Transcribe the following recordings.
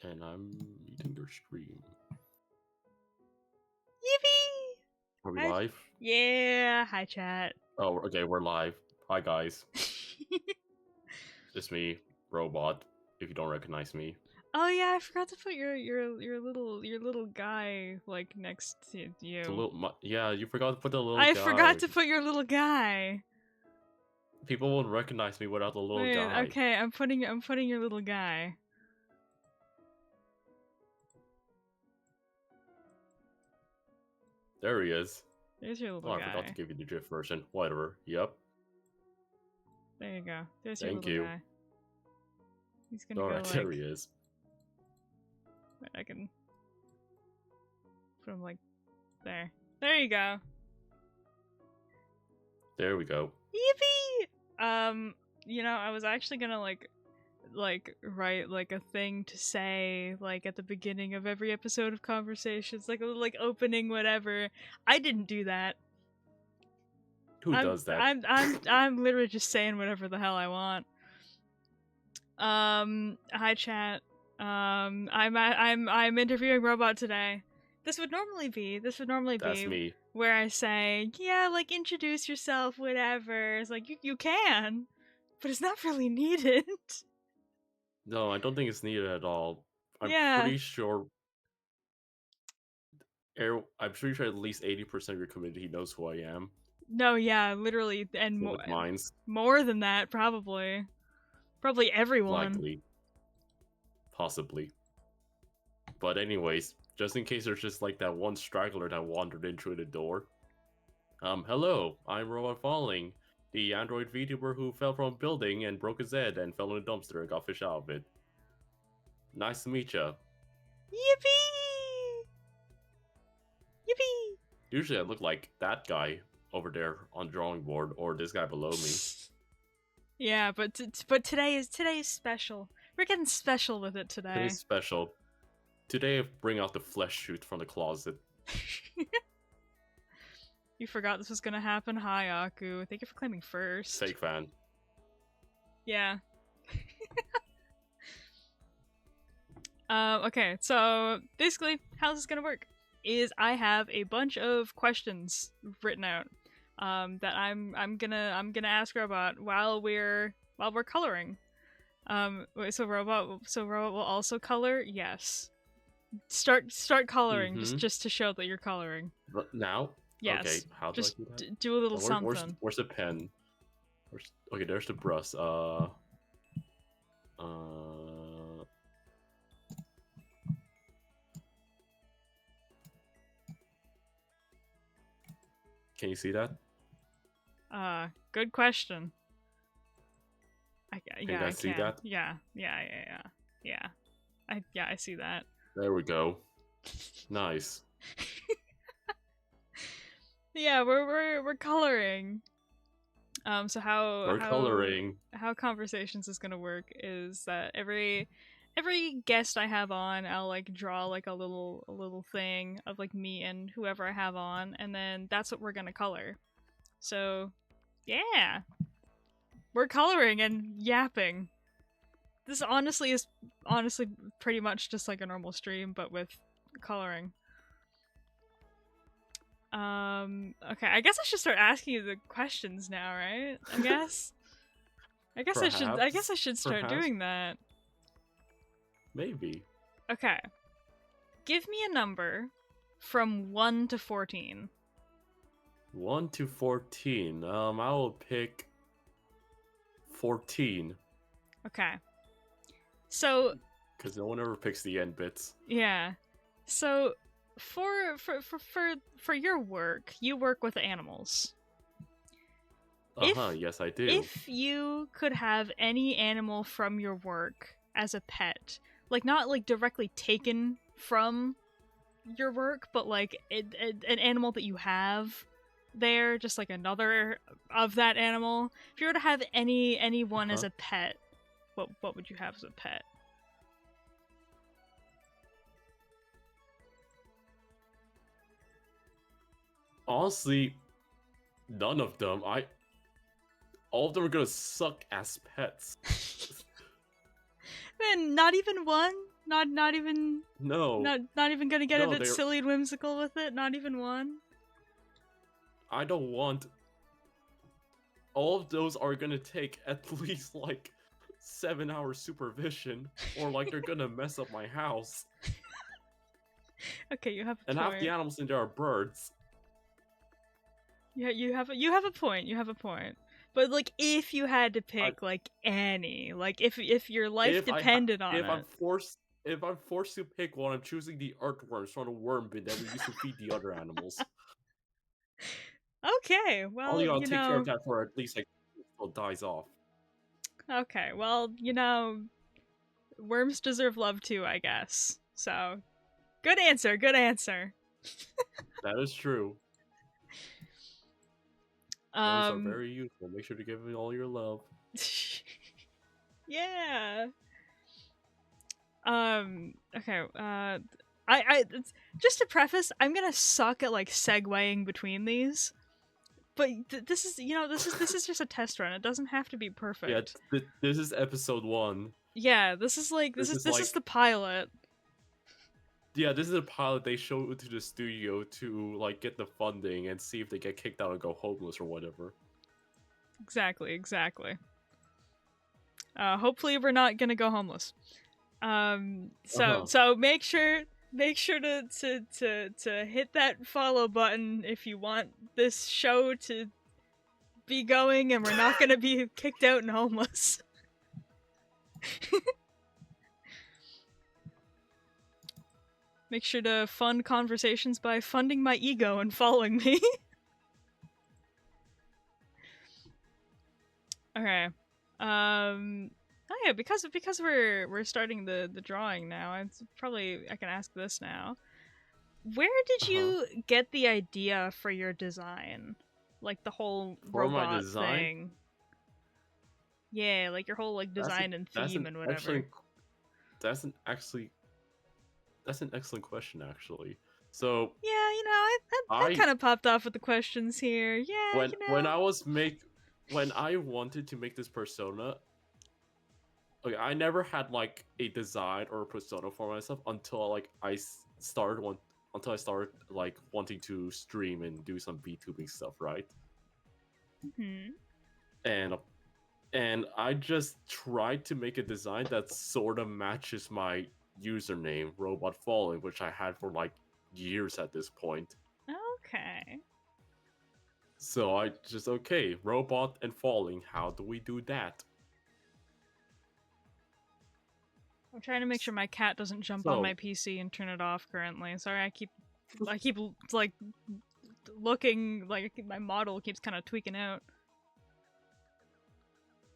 and I'm eating your stream. Yippee! Are we Hi. live? Yeah, hi chat. Oh, okay, we're live. Hi guys, it's me, Robot. If you don't recognize me, Oh yeah, I forgot to put your little guy like next to you. it's a little. Yeah, you forgot to put the little I guy. forgot to put your little guy. People won't recognize me without the little Wait, guy. okay, I'm putting your little guy. There he is. There's your little Oh, guy. I forgot to give you the GIF version. Whatever. Yep. There you go. There's your Thank little you. guy. He's gonna Alright, go like. there he is. Wait, I can put him like there. There you go. There we go. Yippee! You know, I was actually gonna like write like a thing to say like at the beginning of every episode of Conversations, like a little like opening whatever. I didn't do that. Who does that? I'm literally just saying whatever the hell I want. Hi chat. I'm interviewing Robot today. This would normally be That's me. where I say, yeah, like introduce yourself, whatever. It's like you can, but it's not really needed. No, I don't think it's needed at all. I'm Yeah. pretty sure. I'm pretty sure at least 80% of your community knows who I am. No, yeah, literally, and more than that, probably everyone. Likely. Possibly. But anyways, just in case there's just like that one straggler that wandered in through the door. Hello, I'm Robot Falling, the android VTuber who fell from a building and broke his head and fell in a dumpster and got fish out of it. Nice to meet ya. Yippee! Yippee! Usually I look like that guy over there on the drawing board, or this guy below me. Yeah, but today is special. We're getting special with it today. Today's special. Today I bring out the flesh shoot from the closet. You forgot this was gonna happen. Hi, Aku. Thank you for claiming first. Fake fan. Yeah. Okay, so basically, how this is gonna work is I have a bunch of questions written out that I'm gonna ask Robot while we're coloring. So Robot will also color. Yes. Start coloring just to show that you're coloring. Now? Yes. Okay, how do just I do that? do a little something. Where's the pen? Okay, there's the brush. Can you see that? Good question. Can you guys see that? Yeah. I see that. There we go. Nice. Yeah, we're coloring. So how coloring. How Conversations is gonna work is that every guest I have on, I'll like draw like a little thing of like me and whoever I have on, and then that's what we're gonna color. So, yeah, we're coloring and yapping. This is honestly pretty much just like a normal stream, but with coloring. Okay, I guess I should start asking you the questions now, right? I guess I should start doing that. Maybe. Okay. Give me a number from 1 to 14. 1 to 14. I will pick 14. Okay. So, because no one ever picks the end bits. Yeah. So for your work, you work with animals. Yes I do. If you could have any animal from your work as a pet, like not like directly taken from your work, but like an animal that you have there, just like another of that animal. If you were to have anyone as a pet, what would you have as a pet? Honestly, none of them. All of them are gonna suck as pets. Man, not even one? Not even No, not even gonna get a no, bit silly and whimsical with it. Not even one. I don't want. All of those are gonna take at least like 7 hours supervision, or like they're gonna mess up my house. Okay, you have a And point. half the animals in there are birds. Yeah, you have a point. You have a point. But like, if you had to pick like any, like if your life depended on if it, I'm forced to pick one, I'm choosing the earthworms from the worm bin that we used to feed the other animals. okay, well, I'll take care of that for at least like until it dies off. Okay, well, worms deserve love too, I guess. So, good answer. Good answer. That is true. Worms are very useful. Make sure to give me all your love. Yeah. Okay. I just to preface, I'm gonna suck at like segueing between these, but this is this is just a test run. It doesn't have to be perfect. Yeah, this is episode 1. Yeah, this is the pilot. Yeah, this is a pilot they show to the studio to like get the funding and see if they get kicked out and go homeless or whatever. Exactly. Hopefully we're not gonna go homeless. So make sure to hit that follow button if you want this show to be going and we're not gonna be kicked out and homeless. Make sure to fund conversations by funding my ego and following me. Okay. Oh yeah, because we're starting the drawing now. It's probably I can ask this now. Where did you get the idea for your design? Like the whole for robot my design thing. Yeah, like your whole like design and theme and whatever. That's an excellent question, actually. So yeah, that kind of popped off with the questions here. Yeah, when I wanted to make this persona, okay, I never had like a design or a persona for myself until I started like wanting to stream and do some VTubing stuff, right? Mm-hmm. And I just tried to make a design that sort of matches my username, Robot Falling, which I had for like years at this point. Okay. So I just, okay, Robot and Falling, how do we do that? I'm trying to make sure my cat doesn't jump on my PC and turn it off currently. Sorry, I keep like looking like my model keeps kind of tweaking out.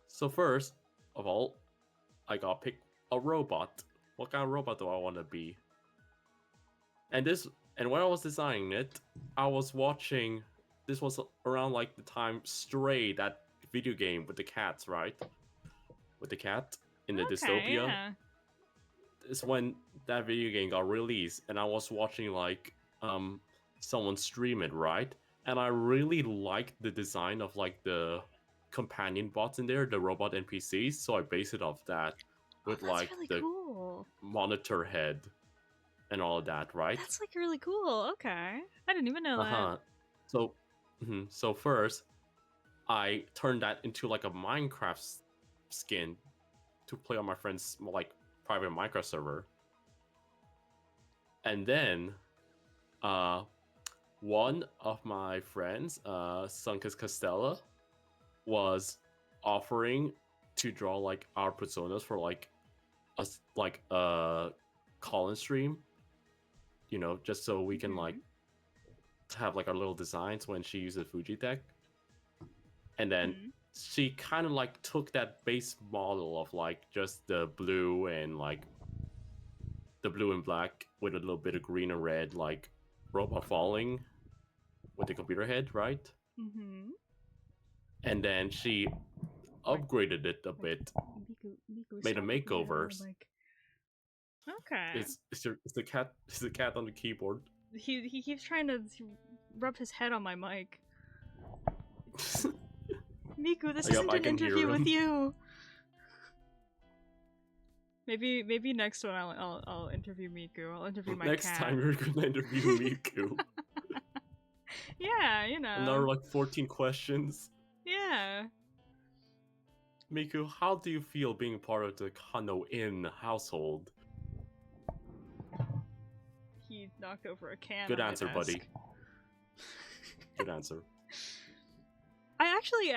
So first of all, I gotta pick a robot. What kind of robot do I want to be? And when I was designing it, I was watching. This was around like the time Stray, that video game with the cats, right? With the cat in the dystopia. Yeah. It's when that video game got released, and I was watching like someone stream it, right? And I really liked the design of like the companion bots in there, the robot NPCs. So I based it off that with like really the cool monitor head and all of that, right? That's like really cool. Okay, I didn't even know that. So first, I turned that into like a Minecraft skin to play on my friend's like private Minecraft server. And then one of my friends, Sunkus Castella, was offering to draw like our personas for like a call-in stream, just so we can like have like our little designs when she uses Fuji Tech. And then she kind of like took that base model of like just the blue and like the blue and black with a little bit of green and red, like Robot Falling with the computer head, right? Mm-hmm. And then she upgraded it a bit, made a makeover. Okay. It's the cat on the keyboard. He keeps trying to rub his head on my mic. Miku, this isn't an interview with you. Maybe next one I'll interview Miku. I'll interview my Next cat. time you're gonna interview Miku. Yeah, you know. Another like 14 questions. Yeah. Miku, how do you feel being part of the Kano-in household? He knocked over a can. Good on my answer, desk. buddy. Good answer. I actually,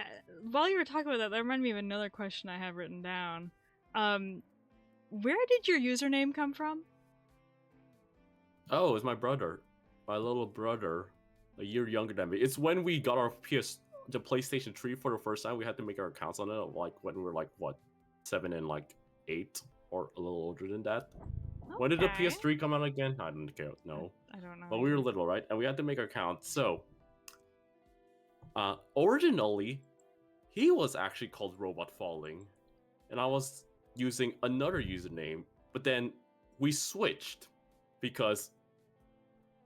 while you were talking about that, that reminded me of another question I have written down. Where did your username come from? Oh, it's my brother. My little brother. A year younger than me. It's when we got our the PlayStation 3 for the first time, we had to make our accounts on it, like when we were like, what, 7 and like 8? Or a little older than that. Okay. When did the PS3 come out again? I don't know. I don't know. But we were little, right? And we had to make our account. So, originally, he was actually called Robot Falling. And I was using another username. But then we switched. Because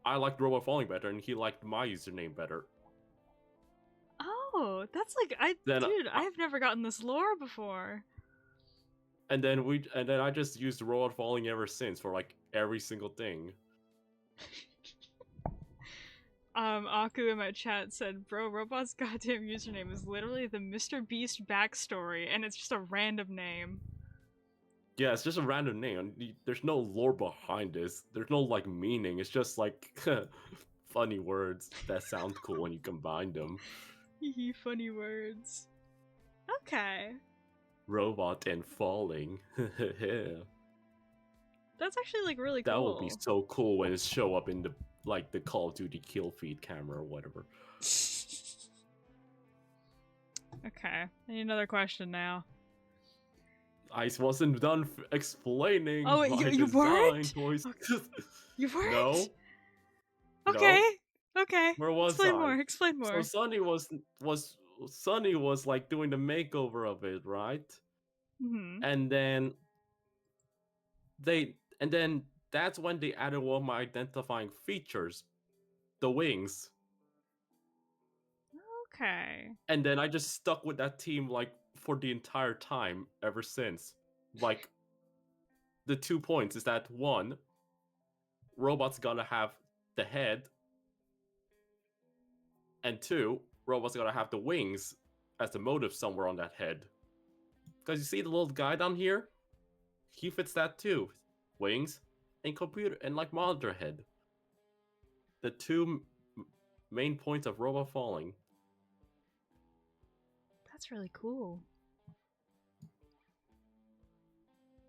I liked Robot Falling better and he liked my username better. Oh, that's like I've never gotten this lore before. And then I just used Robot Falling ever since for like every single thing. Aku in my chat said, "Bro, Robot's goddamn username is literally the Mr. Beast backstory, and it's just a random name." Yeah, it's just a random name. There's no lore behind this. There's no like meaning. It's just like funny words that sound cool when you combine them. Funny words. Okay. Robot and falling. That's actually like really cool. That would be so cool when it show up in the like the Call of Duty kill feed camera or whatever. Okay, I need another question now. I wasn't done explaining. Oh, my you weren't? Toys. You weren't? No. Okay. No. Okay. Where was Explain I? more. Explain more. So Sunny was like doing the makeover of it, right? Mm-hmm. And then that's when they added one of my identifying features, the wings. Okay. And then I just stuck with that team like for the entire time ever since. Like the 2 points is that one, Robot's gotta have the head, and two, Robot's gotta have the wings as the motive somewhere on that head. Because you see the little guy down here? He fits that too. Wings and computer and like monitor head. The two main points of Robot Falling. That's really cool.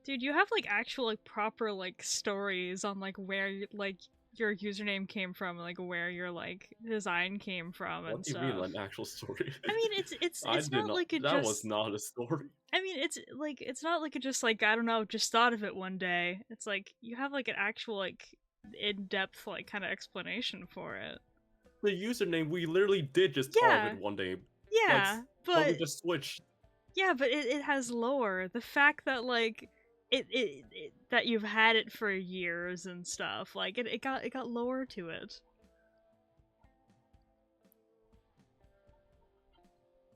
Dude, you have like actual like proper like stories on like where like your username came from, like where your like design came from and stuff. What do you mean an actual story? I mean, it's not like it that just. was not a story. I mean, it's not like it just like I don't know, just thought of it one day. It's like you have like an actual like in-depth like kind of explanation for it. The username we literally did just thought of it one day. Yeah, like, but we just switched. Yeah, but it has lore. The fact that like it that you've had it for years and stuff, like it got lore to it.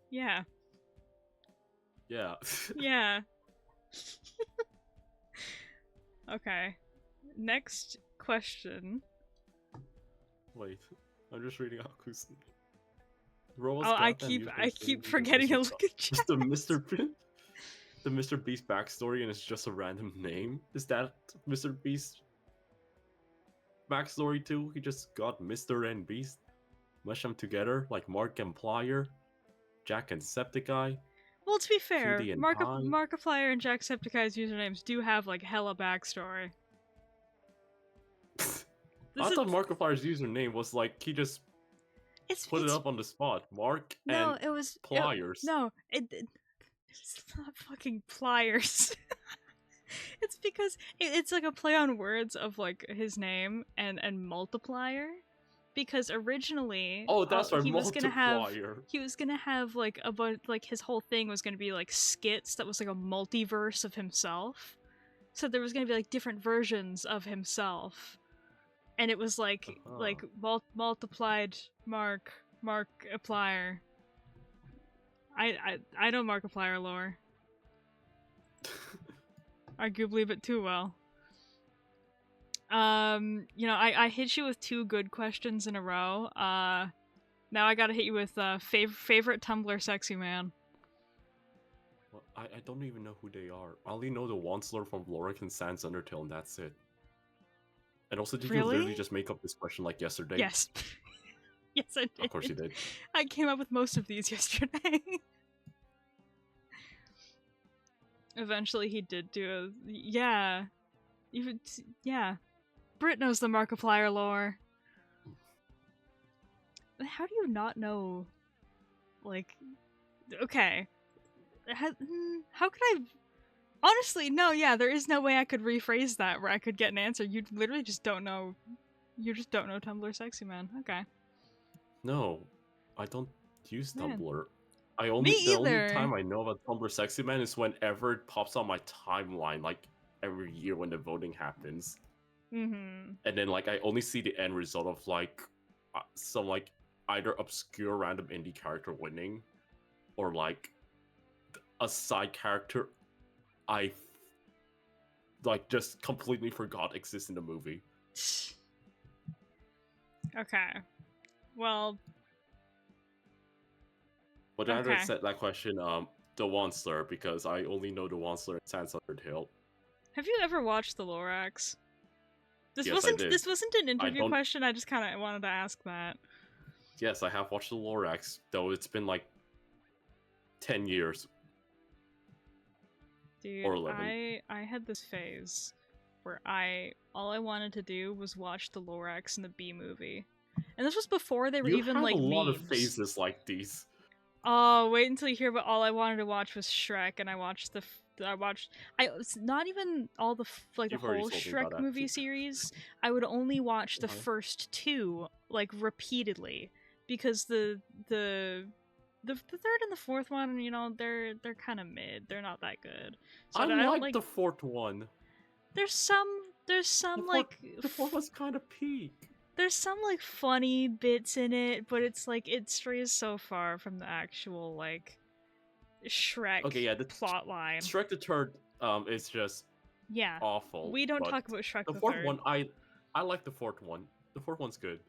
Yeah. Yeah. Yeah. Okay. Next question. Wait, I'm just reading Aku's. I keep forgetting to look at chat. Just the Mr. Beast backstory, and it's just a random name. Is that Mr. Beast backstory too? He just got Mr. and Beast, mush them together like Mark and Plier, Jack and Septiceye. Well, to be fair, Markiplier and Jacksepticeye's usernames do have like hella backstory. I thought Markiplier's username was like he just put it up on the spot. It was Pliers. It's not fucking pliers. It's because it's like a play on words of like his name and multiplier. Because originally, that's right, he was gonna have like a bunch, like his whole thing was gonna be like skits that was like a multiverse of himself. So there was gonna be like different versions of himself, and it was like multiplied Markiplier. I know Markiplier lore. arguably, but too well. I hit you with 2 good questions in a row. Now I gotta hit you with favorite Tumblr sexy man. Well, I don't even know who they are. I only know the Wansler from Lorik and Sans Undertale, and that's it. And also, did you Really? literally just make up this question like yesterday? Yes. Yes, I did. Of course you did. I came up with most of these yesterday. Eventually, he did do a yeah. Even yeah. Brit knows the Markiplier lore. How do you not know? Like, okay. How could I? Honestly, no. Yeah, there is no way I could rephrase that where I could get an answer. You literally just don't know. You just don't know Tumblr sexy man. Okay. No, I don't use Man. Tumblr. Me The only either. time I know about Tumblr Sexy Man is whenever it pops on my timeline, like every year when the voting happens. Mm-hmm. And then like I only see the end result of like some like either obscure random indie character winning, or like a side character I like just completely forgot exists in the movie. Okay. Well. But Okay. I said that question, the Wansler, because I only know the Wansler and Sans Undertale. Have you ever watched the Lorax? Yes, I did. This wasn't an interview question. I just kind of wanted to ask that. Yes, I have watched the Lorax, though it's been like 10 years. Dude, or 11. I had this phase where all I wanted to do was watch the Lorax and the B movie. And this was before they were even like memes. You have a lot of phases like these. Oh, wait until you hear about all I wanted to watch was Shrek, and I watched it's not even all the the whole Shrek movie series. I would only watch the first 2 like repeatedly because the third and the fourth one, you know, they're kind of mid. They're not that good. So I don't like the fourth one. There's some the fourth was kind of peak. There's some like funny bits in it, but it's like it strays so far from the actual like Shrek plot line. Shrek the Third is just awful. We don't talk about Shrek the fourth Third. one. I like the fourth one. The fourth one's good.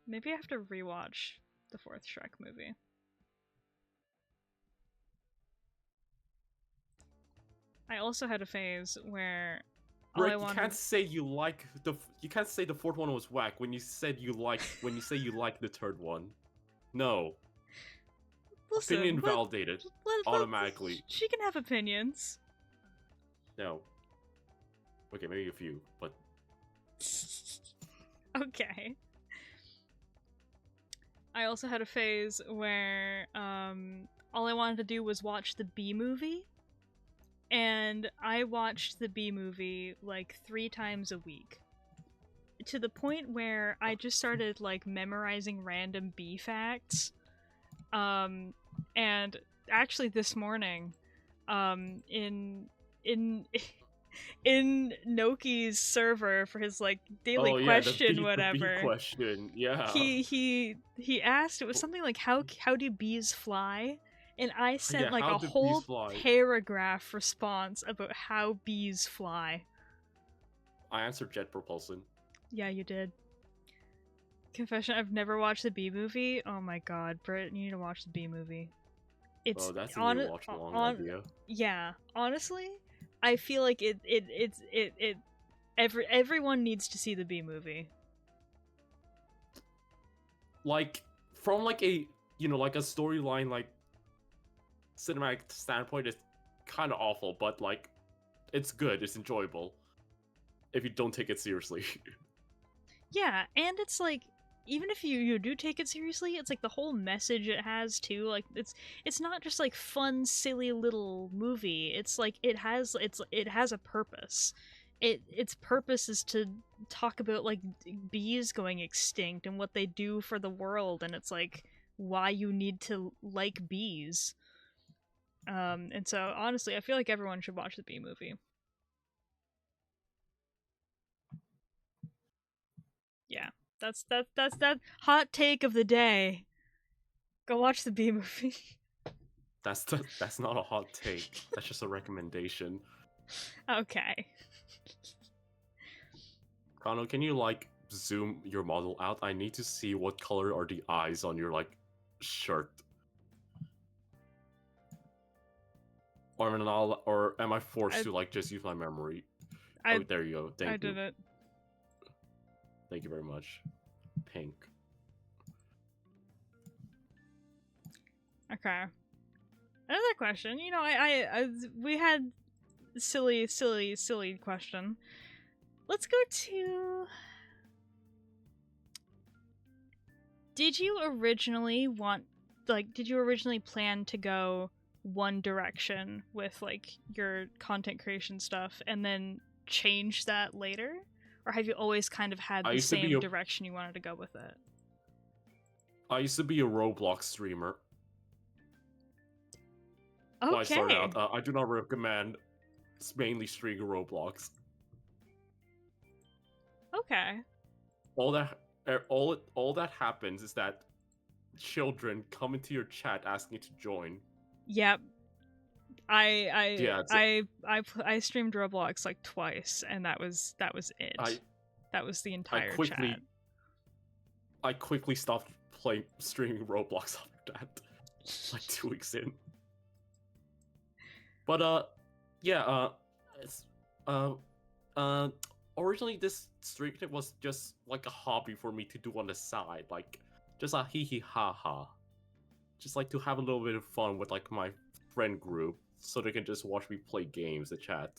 Maybe I have to rewatch the fourth Shrek movie. I also had a phase where you can't say you can't say the fourth one was whack when you say you like the third one. No. Listen, opinion validated automatically. She can have opinions. No. Okay, maybe a few, but okay. I also had a phase where all I wanted to do was watch the B movie. And I watched the B movie like 3 times a week. To the point where I just started like memorizing random B facts. And actually this morning, in Noki's server for his like daily question, whatever. The B question, yeah. He asked, it was something like how do bees fly? And I sent like a whole paragraph response about how bees fly. I answered jet propulsion. Yeah, you did. Confession, I've never watched the B movie. Oh my god, Britt, you need to watch the B movie. It's that's a new watch along idea. Yeah, honestly, I feel like everyone needs to see the B movie. Like from like a like a storyline like cinematic standpoint, it's kind of awful, but like it's good, it's enjoyable if you don't take it seriously. Yeah, and it's like even if you do take it seriously, it's like the whole message it has too. Like it's not just like fun, silly little movie. It's like it has a purpose. Its purpose is to talk about like bees going extinct and what they do for the world, and it's like why you need to like bees. And so honestly, I feel like everyone should watch the B movie. Yeah, that's that hot take of the day. Go watch the B movie. That's not a hot take. That's just a recommendation. Okay. Kano, can you like zoom your model out? I need to see what color are the eyes on your like shirt. Or am I forced to like just use my memory? I Oh, there you go. Thank you. did it. Thank you very much. Pink. Okay. Another question. You know, we had silly question. Let's go to. Did you originally plan to go one direction with like your content creation stuff and then change that later? Or have you always kind of had the same direction you wanted to go with it? I used to be a Roblox streamer. Okay. When I started out, I do not recommend mainly streaming Roblox. Okay. All that happens is that children come into your chat asking you to join. Yep. I streamed Roblox like twice, and that was it. That was the entire chat. I quickly stopped streaming Roblox after that, like 2 weeks in. But originally this stream was just like a hobby for me to do on the side, like just a hee hee ha ha, just like to have a little bit of fun with like my friend group, so they can just watch me play games and chat.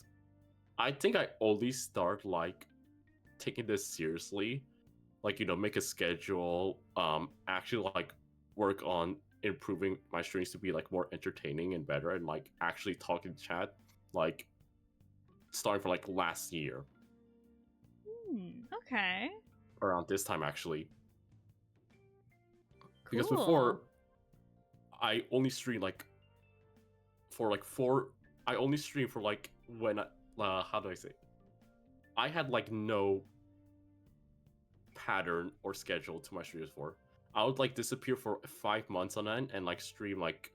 I think I only start like taking this seriously, like, you know, make a schedule, actually like work on improving my streams to be like more entertaining and better, and like actually talking to chat, like starting from like last year. Okay. Around this time actually. Cool. Because before I only streamed like for like I only streamed for like when how do I say? I had like no pattern or schedule to my streams for. I would like disappear for 5 months on end and like stream like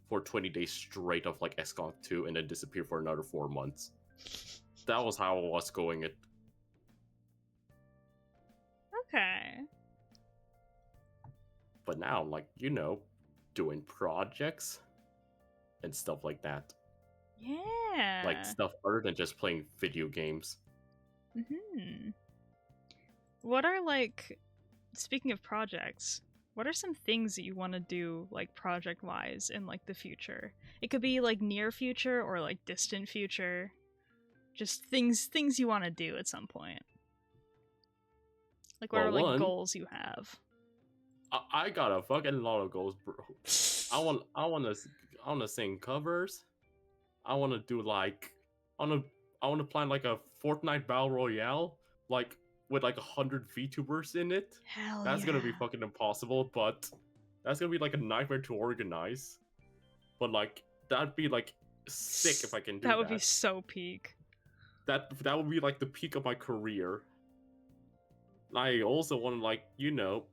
for 20 days straight of like SCOT 2 and then disappear for another 4 months. That was how I was going it. Okay. But now I'm like, you know, doing projects and stuff like that. Yeah. Like stuff other than just playing video games. What are like, speaking of projects, what are some things that you want to do like project wise in like the future? It could be like near future or like distant future. Just things you want to do at some point. Like what are like goals you have? I got a fucking lot of goals, bro. I want to sing covers. I want to do like I want to plan like a Fortnite battle royale, like with like 100 VTubers in it. Hell that's yeah. Gonna be fucking impossible, but that's gonna be like a nightmare to organize. But like that'd be like sick if I can do that. That would be so peak. That would be like the peak of my career. I also want to like, you know,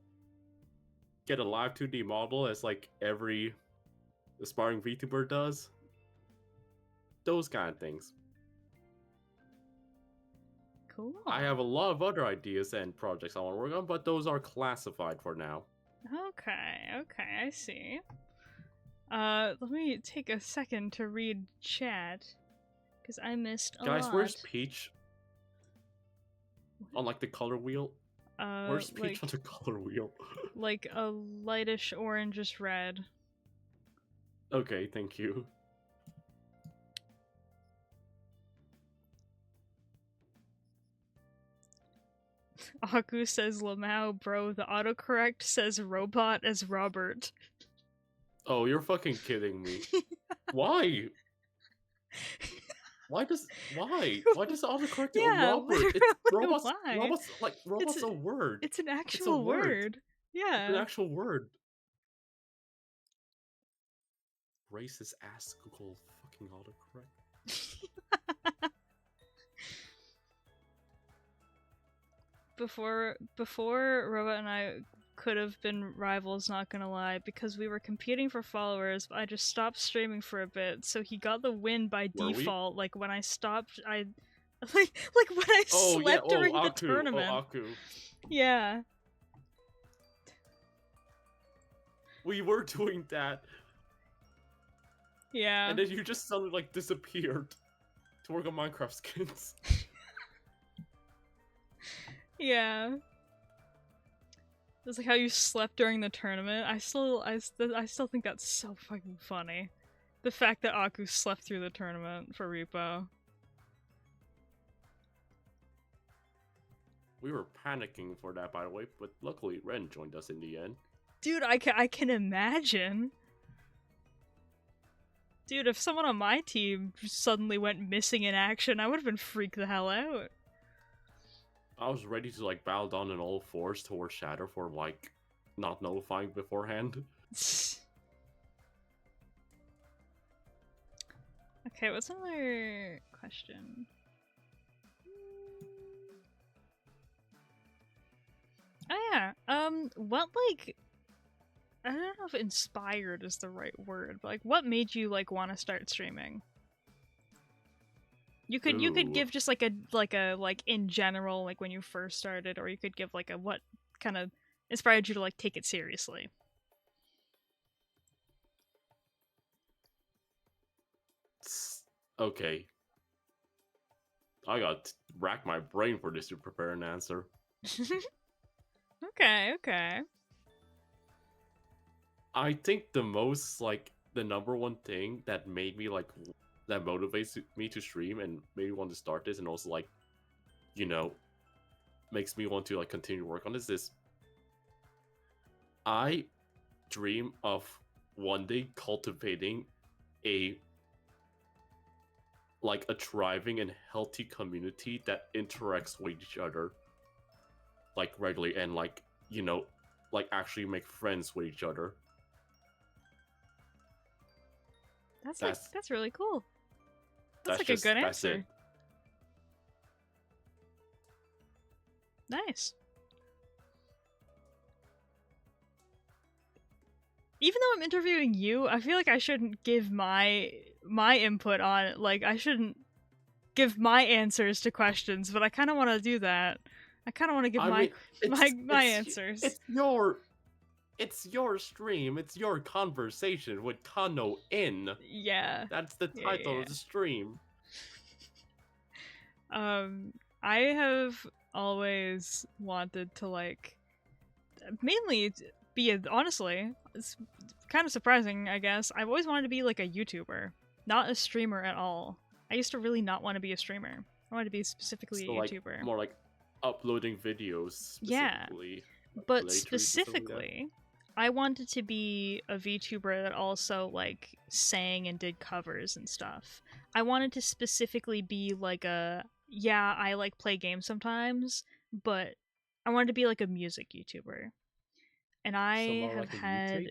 get a live 2D model as like every aspiring VTuber does. Those kind of things. Cool. I have a lot of other ideas and projects I want to work on, but those are classified for now. Okay, I see. Let me take a second to read chat, because I missed a lot. Guys, where's Peach? On like the color wheel? Where's Peach like, on the color wheel? Like a lightish orangish red. Okay, thank you. Aku says Lamau, bro. The autocorrect says robot as Robert. Oh, you're fucking kidding me. Why? Why does autocorrect do a Robert? Robot's a word. It's an actual word. Yeah. It's an actual word. Racist ass Google fucking autocorrect. Before Robot and I could have been rivals, not gonna lie, because we were competing for followers, but I just stopped streaming for a bit, so he got the win by Were we? default. Like when I stopped, I like when I Oh yeah. slept Oh during the Aku. tournament. Oh Aku. Yeah. We were doing that. Yeah. And then you just suddenly like disappeared to work on Minecraft skins. Yeah. It's like how you slept during the tournament. I still think that's so fucking funny. The fact that Aku slept through the tournament for Repo. We were panicking for that, by the way, but luckily Ren joined us in the end. Dude, I can imagine. Dude, if someone on my team suddenly went missing in action, I would have been freaked the hell out. I was ready to like bow down on all fours towards Shadow for like not notifying beforehand. Okay, what's another question? Oh yeah, what like, I don't know if inspired is the right word, but like what made you like want to start streaming? You could give just like a in general, like when you first started, or you could give like a what kind of inspired you to like take it seriously. Okay. I got to rack my brain for this to prepare an answer. Okay. I think the most like the number one thing that made me like that motivates me to stream and made me want to start this, and also like, you know, makes me want to like continue to work on this. I dream of one day cultivating a thriving and healthy community that interacts with each other like regularly, and like, you know, like actually make friends with each other. That's really cool. That's like a good answer. It. Nice. Even though I'm interviewing you, I feel like I shouldn't give my input on it. Like, I shouldn't give my answers to questions, but I kind of want to do that. I kind of want to give my answers. It's your stream. It's your conversation with Kano in. Yeah. That's the title of the stream. I have always wanted to like mainly be honestly, it's kind of surprising, I guess. I've always wanted to be like a YouTuber, not a streamer at all. I used to really not want to be a streamer. I wanted to be specifically a YouTuber. Like, more like uploading videos specifically. Yeah. But specifically, I wanted to be a VTuber that also like sang and did covers and stuff. I wanted to specifically be like I like play games sometimes, but I wanted to be like a music YouTuber. And I have had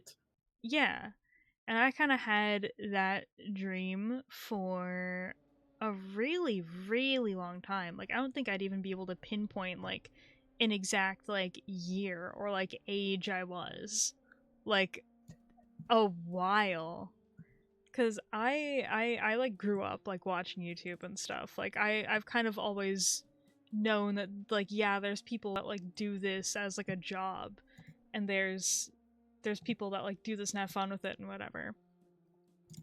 and I kind of had that dream for a really, really long time. Like, I don't think I'd even be able to pinpoint like an exact like year or like age I was. Like, a while. Cause I like grew up like watching YouTube and stuff. Like I've kind of always known that like, yeah, there's people that like do this as like a job, and there's people that like do this and have fun with it and whatever.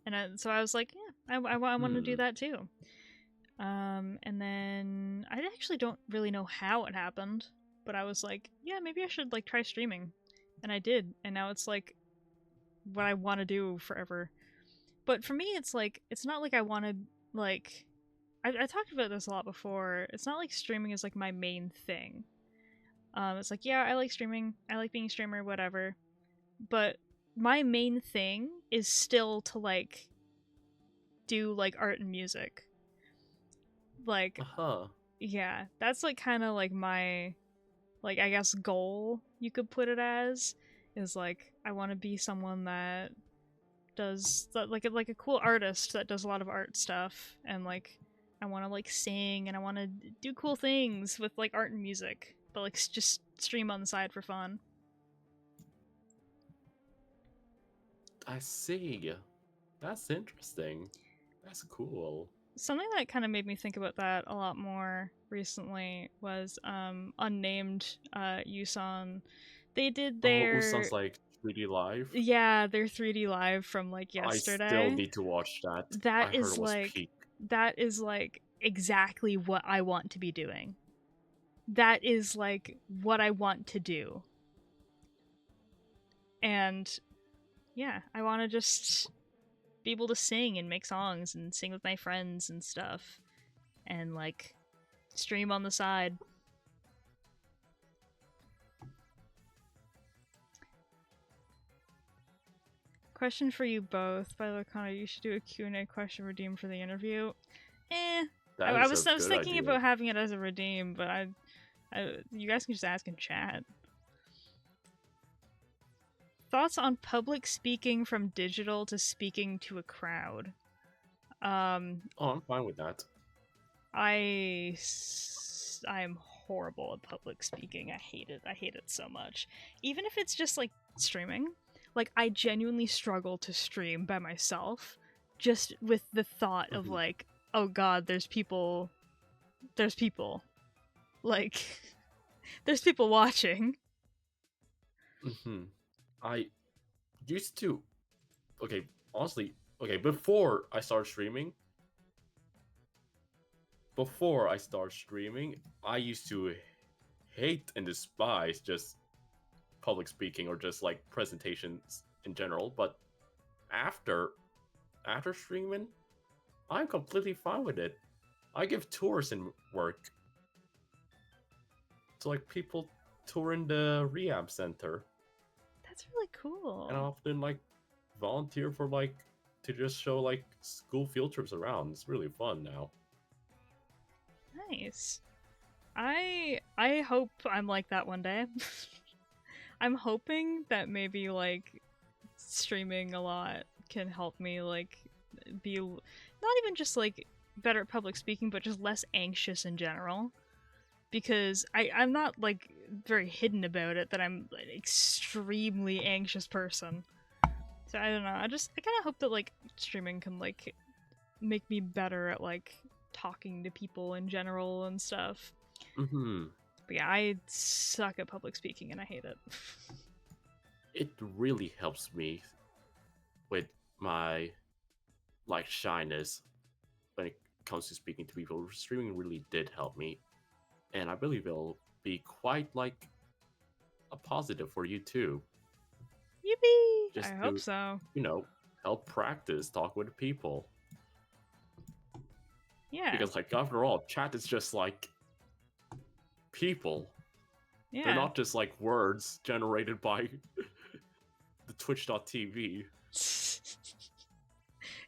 And so I was like, yeah, I want to do that too. And then I actually don't really know how it happened, but I was like, yeah, maybe I should like try streaming, and I did, and now it's like what I want to do forever. But for me, it's like, it's not like I want to like. I talked about this a lot before. It's not like streaming is like my main thing. It's like, yeah, I like streaming. I like being a streamer, whatever. But my main thing is still to like do like art and music. Like, yeah, that's like kind of like my, like, I guess goal you could put it as, is like I want to be someone that does that, like a cool artist that does a lot of art stuff, and like I want to like sing and I want to do cool things with like art and music, but like just stream on the side for fun. I see. That's interesting. That's cool. Something that kind of made me think about that a lot more recently was unnamed Yusan. They did Oh, it sounds their like 3D Live. yeah, their 3D live from like I still yesterday. need to watch that. That I heard is it was like peak. that is like exactly what I want to be doing. That is like what I want to do. And yeah, I want to just be able to sing and make songs and sing with my friends and stuff and like stream on the side. Question for you both. By the way, Connor, you should do a Q&A question redeem for the interview. That I is a was good thinking idea. about having it as a redeem, but you guys can just ask in chat. Thoughts on public speaking from digital to speaking to a crowd? Oh, I'm fine with that. I am horrible at public speaking. I hate it. I hate it so much. Even if it's just like streaming, like I genuinely struggle to stream by myself just with the thought of like, oh god, there's people like there's people watching. I used to okay, honestly, okay, before I started streaming, I used to hate and despise just public speaking or just like presentations in general, but after streaming, I'm completely fine with it. I give tours in work to like people touring the rehab center. That's really And I cool. often like volunteer for like to just show like school field trips around. It's really fun now. Nice. I hope I'm like that one day. I'm hoping that maybe like streaming a lot can help me like be not even just like better at public speaking, but just less anxious in general. Because I'm not like very hidden about it that I'm an extremely anxious person. So I don't know. I kind of hope that like streaming can like make me better at like talking to people in general and stuff. But yeah, I suck at public speaking and I hate it. It really helps me with my like shyness when it comes to speaking to people. Streaming really did help me, and I believe it'll be quite like a positive for you too. Yippee! I Just hope to, so. help practice talk with people. Yeah. Because like after all, chat is just like people. Yeah. They're not just like words generated by the Twitch.tv.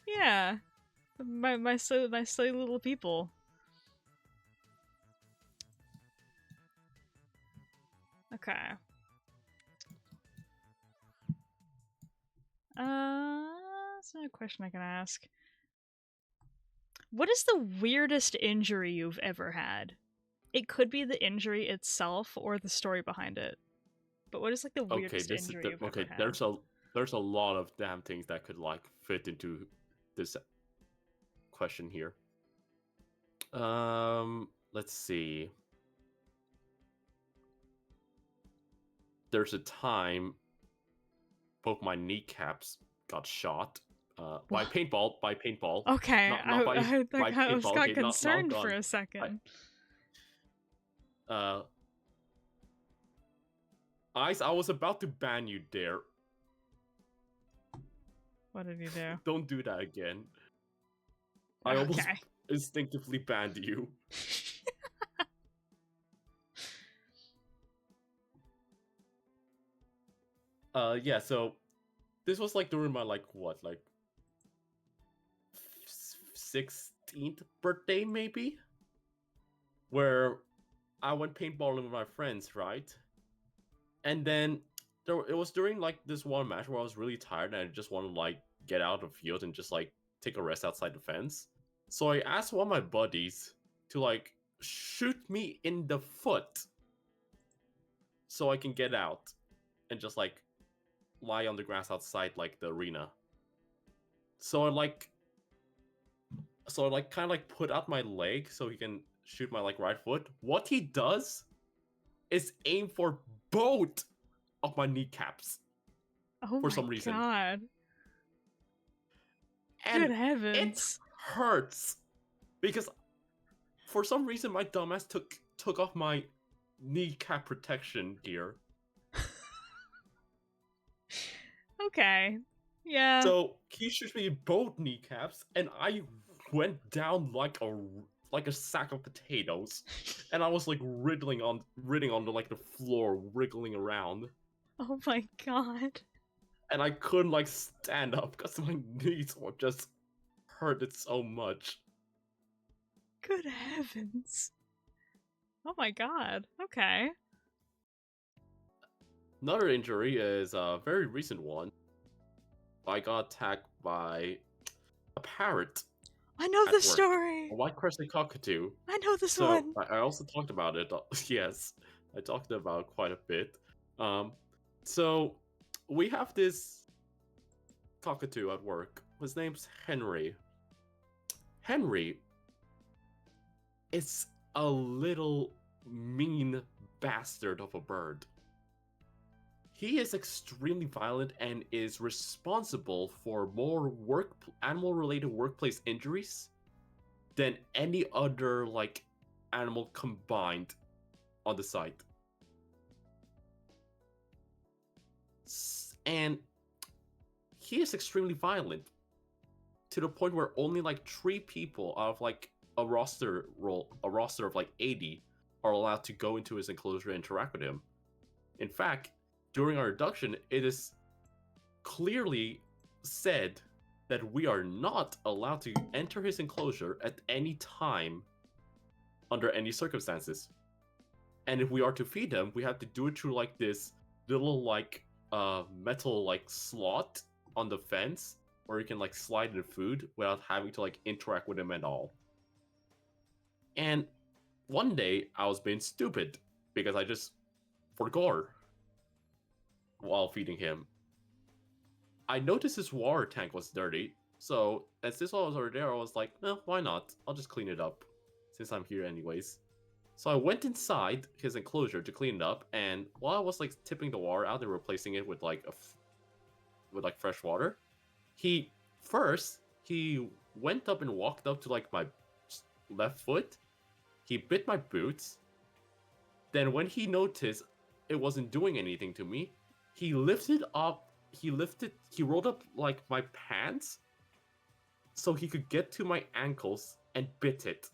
Yeah. My silly little people. Okay. That's another question I can ask. What is the weirdest injury you've ever had? It could be the injury itself or the story behind it. But what is like the weirdest injury you've ever had? There's a lot of damn things that could like fit into this question here. Let's see. There's a time both my kneecaps got shot by paintball. Okay, Not by I by was paintball. got Okay, not concerned for gun. a second. Ice, I was about to ban you there. What did you do? Don't do that again. I almost instinctively banned you. Yeah, so this was like during my like 16th birthday maybe, where I went paintballing with my friends, right? And then it was during like this one match where I was really tired and I just wanted to like get out of the field and just like take a rest outside the fence. So I asked one of my buddies to like shoot me in the foot so I can get out and just like lie on the grass outside like the arena. So I kind of like put out my leg so he can shoot my like right foot. What he does is aim for both of my kneecaps Oh for my some reason. god. And Good it heavens. hurts because for some reason my dumbass took off my kneecap protection gear. Okay. Yeah. So he shoots me in both kneecaps, and I went down like a sack of potatoes, and I was like wriggling onto like the floor, wriggling around, Oh my god. and I couldn't like stand up because my knees were just hurted so much. Good heavens. Oh my god. Okay. Another injury is a very recent one. I got attacked by a parrot I know at this work, story. a white-crested cockatoo. I know this So one. I also talked about it. Yes, I talked about quite a bit. So we have this cockatoo at work. His name's Henry. Henry is a little mean bastard of a bird. He is extremely violent and is responsible for more animal-related workplace injuries than any other like animal combined on the site. And he is extremely violent to the point where only like 3 people out of like a roster of like 80 are allowed to go into his enclosure and interact with him. In fact, during our induction, it is clearly said that we are not allowed to enter his enclosure at any time under any circumstances. And if we are to feed him, we have to do it through like this little like metal like slot on the fence where you can like slide in food without having to like interact with him at all. And one day I was being stupid because I just forgot while feeding him. I noticed his water tank was dirty, so as this was already there, I was like, no, why not? I'll just clean it up since I'm here anyways. So I went inside his enclosure to clean it up, and while I was like tipping the water out and replacing it with like fresh water, he went up and walked up to like my left foot. He bit my boots. Then when he noticed it wasn't doing anything to me, he rolled up like my pants so he could get to my ankles and bit it.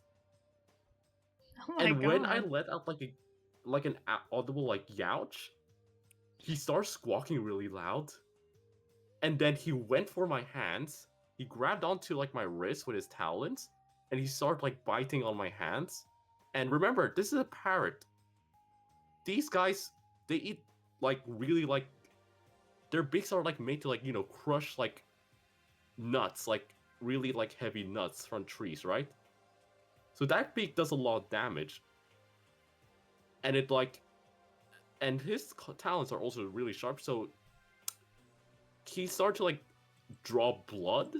Oh my And god. when I let out like an audible like youch, he starts squawking really loud. And then he went for my hands. He grabbed onto like my wrist with his talons, and he started like biting on my hands. And remember, this is a parrot. These guys, they eat like really like their beaks are like made to like, crush like nuts, like really like heavy nuts from trees, right? So that beak does a lot of damage. And his talons are also really sharp, so he started to like draw blood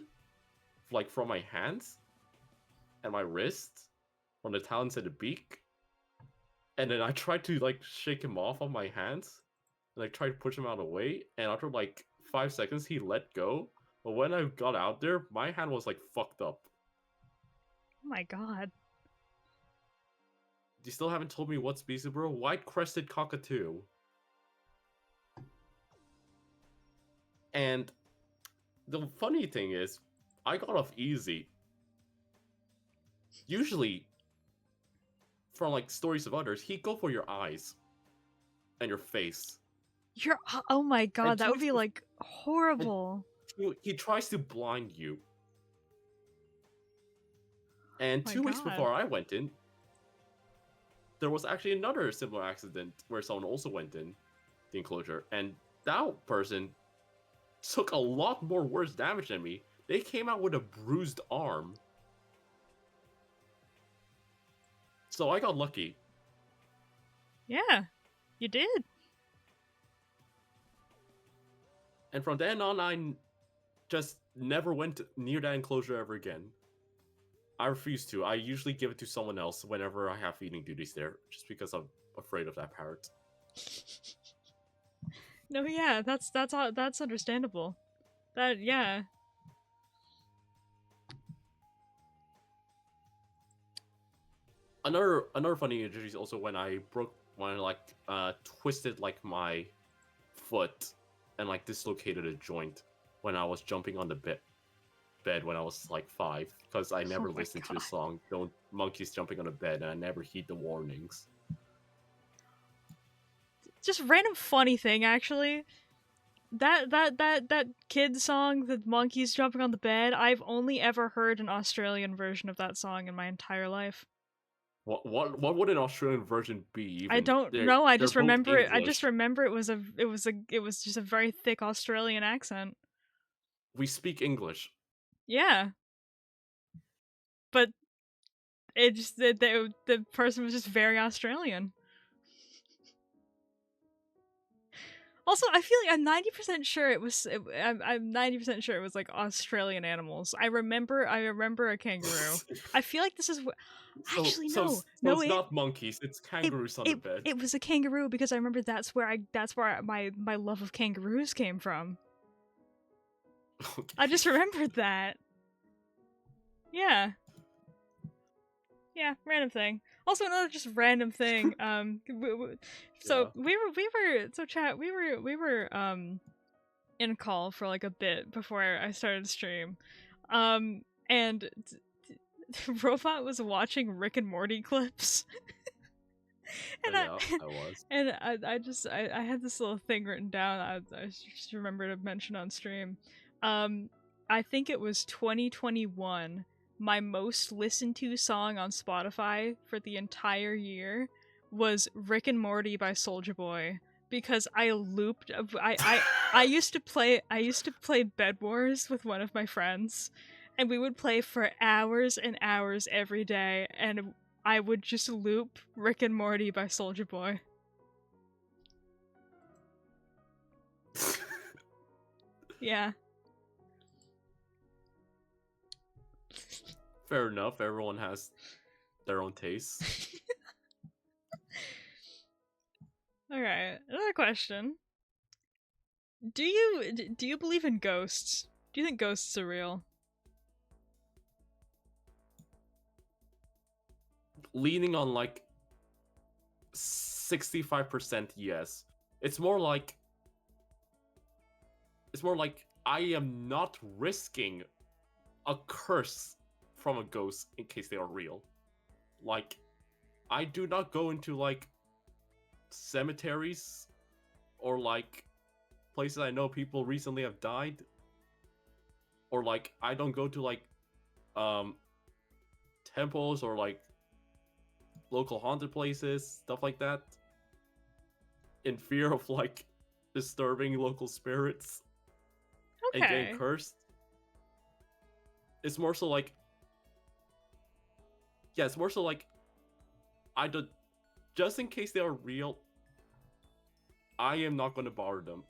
like from my hands and my wrists from the talons and the beak. And then I tried to like shake him off on my hands and like try to push him out of the way, and after like 5 seconds he let go. But when I got out there, my hand was like fucked up. Oh my god. You still haven't told me what species, bro? White-crested cockatoo. And the funny thing is, I got off easy. Usually, from like stories of others, he'd go for your eyes and your face. Oh my god, And that would be like horrible. he tries to blind you. And My 2 weeks God. before I went in, there was actually another similar accident where someone also went in the enclosure, and that person took a lot more worse damage than me. They came out with a bruised arm. So I got lucky. Yeah, you did. And from then on, just never went near that enclosure ever again. I refuse to. I usually give it to someone else whenever I have feeding duties there, just because I'm afraid of that parrot. No, yeah, that's understandable. That yeah. Another funny injury is also when I twisted like my foot and like dislocated a joint when I was jumping on the bed when I was like 5, because I never Oh my listened to the God. song "Don't Monkeys Jumping on a Bed" and I never heed the warnings. Just random funny thing actually. That kid song, the monkeys jumping on the bed, I've only ever heard an Australian version of that song in my entire life. What would an Australian version be I even? don't They're know. I they're just both remember it. I just English. remember it was just a very thick Australian accent. We speak English. Yeah, but it just the person was just very Australian. Also, I feel like I'm 90% sure it was. I'm 90% sure it was like Australian animals. I remember a kangaroo. I feel like this is. So Actually, so no, so no. it's not monkeys, it's It kangaroos on the it bed. it was a kangaroo because I remember that's where my love of kangaroos came from. Okay. I just remembered that. Yeah. Yeah, random thing. Also, another just random thing. So Yeah. we were in call for like a bit before I started stream, and Robot was watching Rick and Morty clips, and Yeah, I was. I had this little thing written down. I just remember to mention on stream. I think it was 2021. My most listened to song on Spotify for the entire year was Rick and Morty by Soulja Boy, because I looped. I used to play Bed Wars with one of my friends, and we would play for hours and hours every day, and I would just loop Rick and Morty by Soulja Boy. Yeah. Fair enough, everyone has their own tastes. Alright, another question. Do you believe in ghosts? Do you think ghosts are real? Leaning on like 65% yes. It's more like I am not risking a curse from a ghost in case they are real. Like, I do not go into like cemeteries or like places I know people recently have died, or like I don't go to like um temples or like local haunted places, stuff like that, in fear of like disturbing local spirits and getting Okay. cursed. It's more so like, yeah, it's more so like I don't, just in case they are real, I am not going to bother them.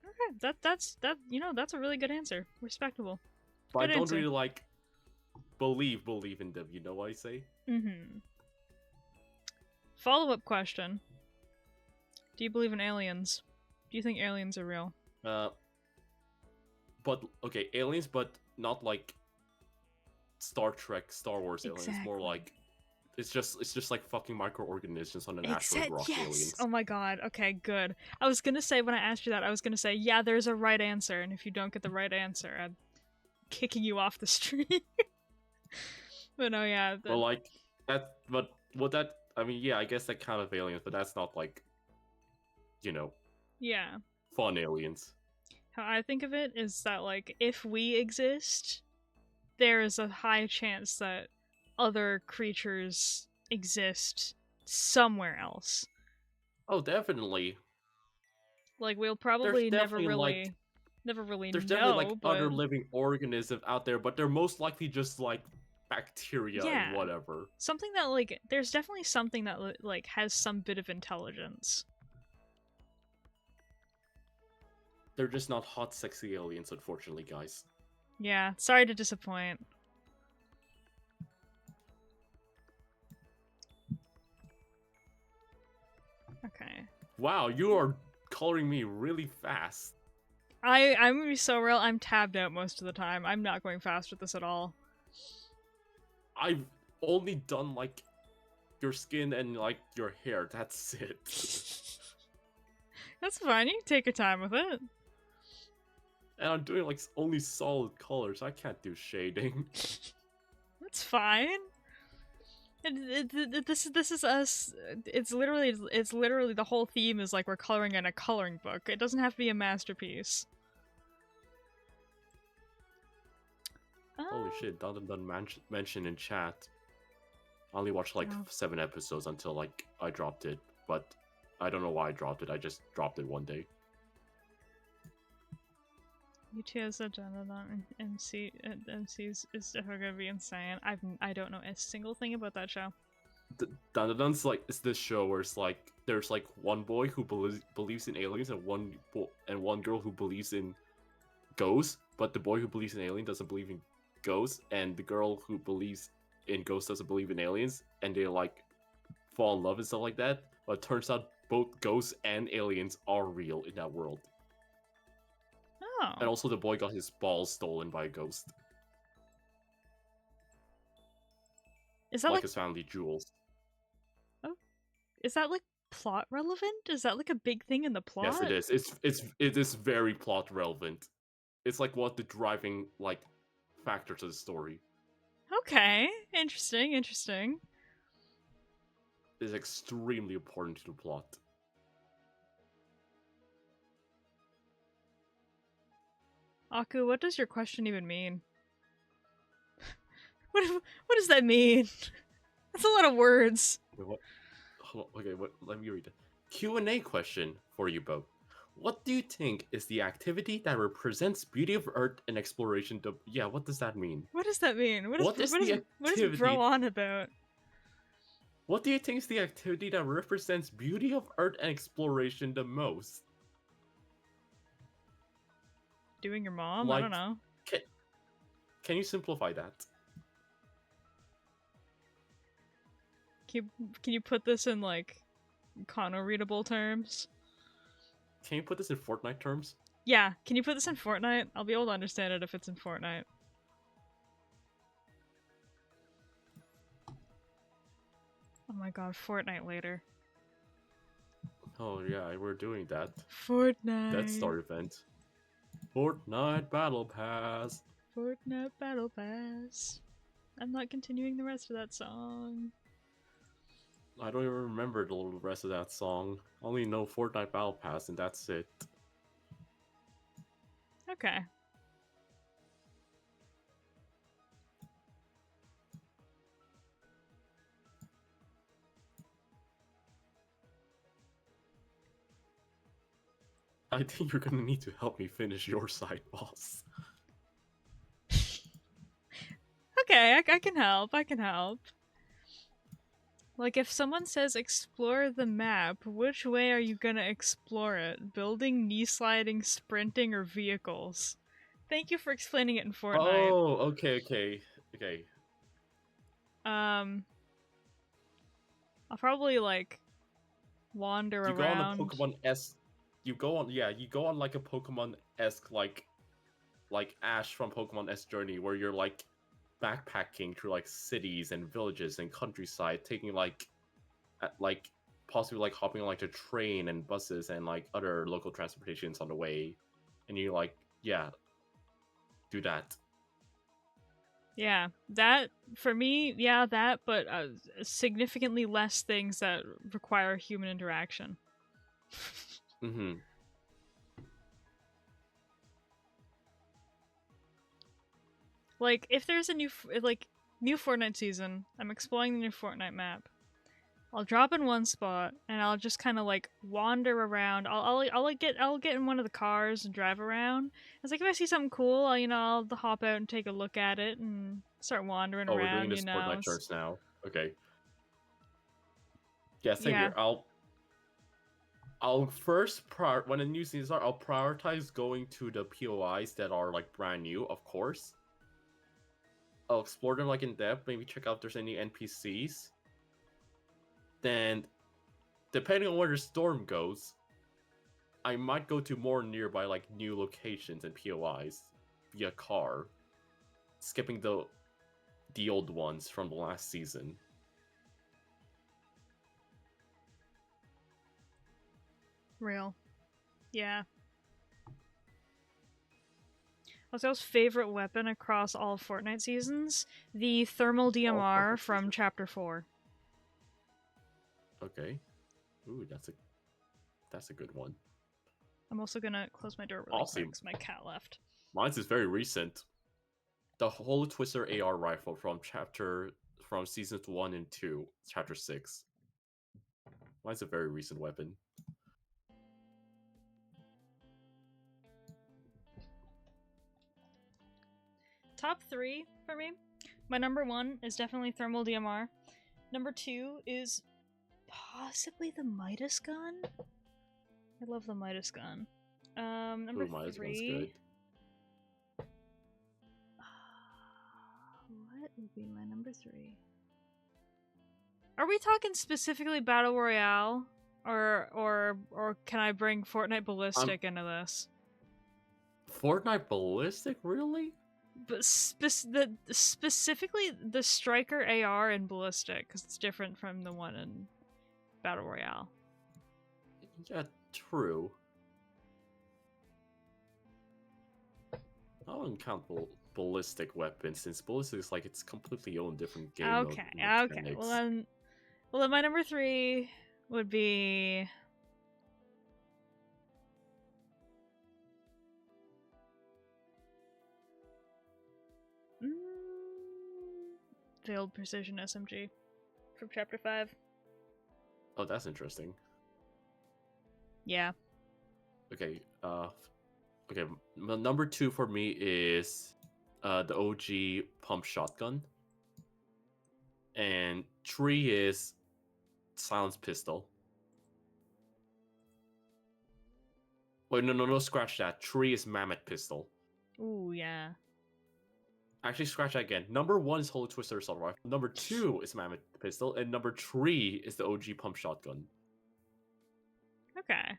Okay, that's a really good answer. Respectable. But I Good don't answer. really like believe in them. You know what I say? Mm-hmm. Follow-up question. Do you believe in aliens? Do you think aliens are real? Uh, but okay, aliens, but not like Star Trek, Star Wars aliens. More Exactly. like it's just like fucking microorganisms on an asteroid Except rock yes. aliens. Oh my god. Okay, good. I was gonna say when I asked you that, I was gonna say, yeah, there's a right answer, and if you don't get the right answer, I'm kicking you off the stream. But no, yeah. But like that, but what that? I mean, yeah, I guess that kind of aliens, but that's not like, you know, Yeah. fun aliens. How I think of it is that, like, if we exist, there is a high chance that other creatures exist somewhere else. Oh, definitely. Like, we'll There's probably definitely like never really there's definitely like know, other but living organisms out there, but they're most likely just like bacteria and yeah. whatever. Something that, like, there's definitely something that, like, has some bit of intelligence. they're just not hot, sexy aliens, unfortunately, guys. Yeah, sorry to disappoint. Okay. Wow, you are coloring me really fast. I'm gonna be so real, I'm tabbed out most of the time. I'm not going fast with this at all. I've only done like your skin and like your hair. That's it. That's fine, you can take your time with it. And I'm doing like only solid colors. I can't do shading. That's fine. This is us. It's literally the whole theme is like we're coloring in a coloring book. It doesn't have to be a masterpiece. Holy shit! Done mention in chat. I only watched like 7 episodes until like I dropped it, but I don't know why I dropped it. I just dropped it one day. UT as a Jonathan MC is definitely gonna be insane. I don't know a single thing about that show. Dandadan's like it's this show where it's like there's like one boy who believes in aliens and one girl who believes in ghosts, but the boy who believes in aliens doesn't believe in ghosts, and the girl who believes in ghosts doesn't believe in aliens, and they like fall in love and stuff like that. But it turns out both ghosts and aliens are real in that world. Oh. And also the boy got his balls stolen by a ghost. Is that like his family jewels. Oh, is that like plot relevant? Is that like a big thing in the plot? Yes, it is. It is very plot relevant. It's like what the driving like factor to the story. Okay, interesting. Is extremely important to the plot. Aku, what does your question even mean? What does that mean? That's a lot of words. Wait, what? Okay, let me read it. Q&A question for you both. What do you think is the activity that represents beauty of Earth and exploration? Yeah, what does that mean? What does that mean? What is bro on about? What do you think is the activity that represents beauty of Earth and exploration the most? Doing your mom? Like, I don't know. Can you simplify that? Can you put this in like Kano-readable terms? Can you put this in Fortnite terms? Yeah, can you put this in Fortnite? I'll be able to understand it if it's in Fortnite. Oh my god, Fortnite later. Oh yeah, we're doing that. Fortnite. Death Star event. Fortnite Battle Pass. Fortnite Battle Pass. I'm not continuing the rest of that song. I don't even remember the rest of that song. I only know Fortnite Battle Pass and that's it. Okay. I think you're gonna need to help me finish your side boss. Okay, I can help. Like, if someone says explore the map, which way are you gonna explore it? Building, knee sliding, sprinting, or vehicles? Thank you for explaining it in Fortnite. Oh, okay. I'll probably, like, wander around. You go on a Pokemon-esque... You go on, like, a Pokemon-esque, like Ash from Pokemon-esque Journey, where you're, like, backpacking through, like, cities and villages and countryside, taking, like, possibly, like, hopping on, like, the train and buses and, like, other local transportations on the way. And you, like, yeah, do that. Yeah, that, for me, yeah, that, but significantly less things that require human interaction. Mm-hmm. Like, if there's a new Fortnite season, I'm exploring the new Fortnite map. I'll drop in one spot and I'll just kind of like wander around. I'll get in one of the cars and drive around. It's like if I see something cool, I'll hop out and take a look at it and start wandering around. We're doing this Fortnite turns now. Okay. Yeah, same here. I'll first when a new season starts, I'll prioritize going to the POIs that are like brand new, of course. I'll explore them like in depth, maybe check out if there's any NPCs. Then, depending on where the storm goes, I might go to more nearby like new locations and POIs via car, skipping the old ones from the last season. Real. Yeah. Jose's favorite weapon across all Fortnite seasons? The thermal DMR from Chapter 4. Okay. Ooh, that's a good one. I'm also gonna close my door really quick because my cat left. Mine's is very recent. The Holo Twister AR rifle from seasons 1 and 2, chapter 6. Mine's a very recent weapon. Top 3 for me. My number 1 is definitely thermal DMR. Number 2 is possibly the Midas gun. I love the Midas gun. Number Midas 3. Gun's good. What would be my number 3? Are we talking specifically Battle Royale? Or can I bring Fortnite Ballistic into this? Fortnite Ballistic? Really? But specifically the Striker AR and Ballistic, because it's different from the one in Battle Royale. Yeah, true. I wouldn't count ballistic weapons, since ballistic is like its completely own different game mode. Okay. Well then my number 3 would be Veiled Precision SMG from Chapter 5. Oh, that's interesting. Yeah. Okay, number 2 for me is the OG pump shotgun. And 3 is silence pistol. Wait, no, scratch that. 3 is mammoth pistol. Ooh, yeah. Actually, scratch that again. Number 1 is Holy Twister assault rifle. Number 2 is mammoth pistol, and number 3 is the OG pump shotgun. Okay.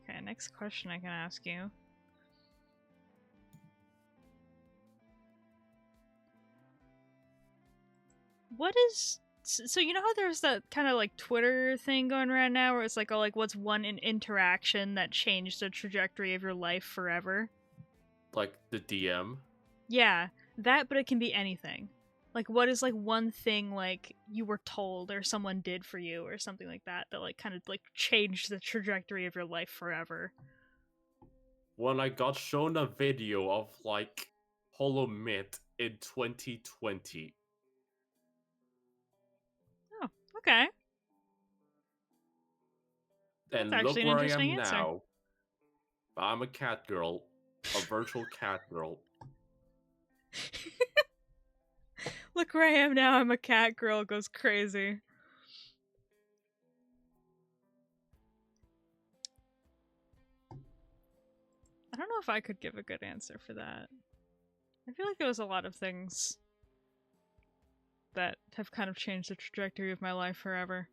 Okay, next question I can ask you. What is... So you know how there's that kind of like Twitter thing going around now where it's like, oh, like what's one interaction that changed the trajectory of your life forever? Like the DM? Yeah, that, but it can be anything. Like, what is like one thing like you were told or someone did for you or something like that like kind of like changed the trajectory of your life forever? When I got shown a video of like Holo Myth in 2020. Oh, okay. And That's actually look an where I interesting am answer. now. I'm a cat girl. A virtual cat girl. Look where I am now, I'm a cat girl, goes crazy. I don't know if I could give a good answer for that. I feel like there was a lot of things that have kind of changed the trajectory of my life forever.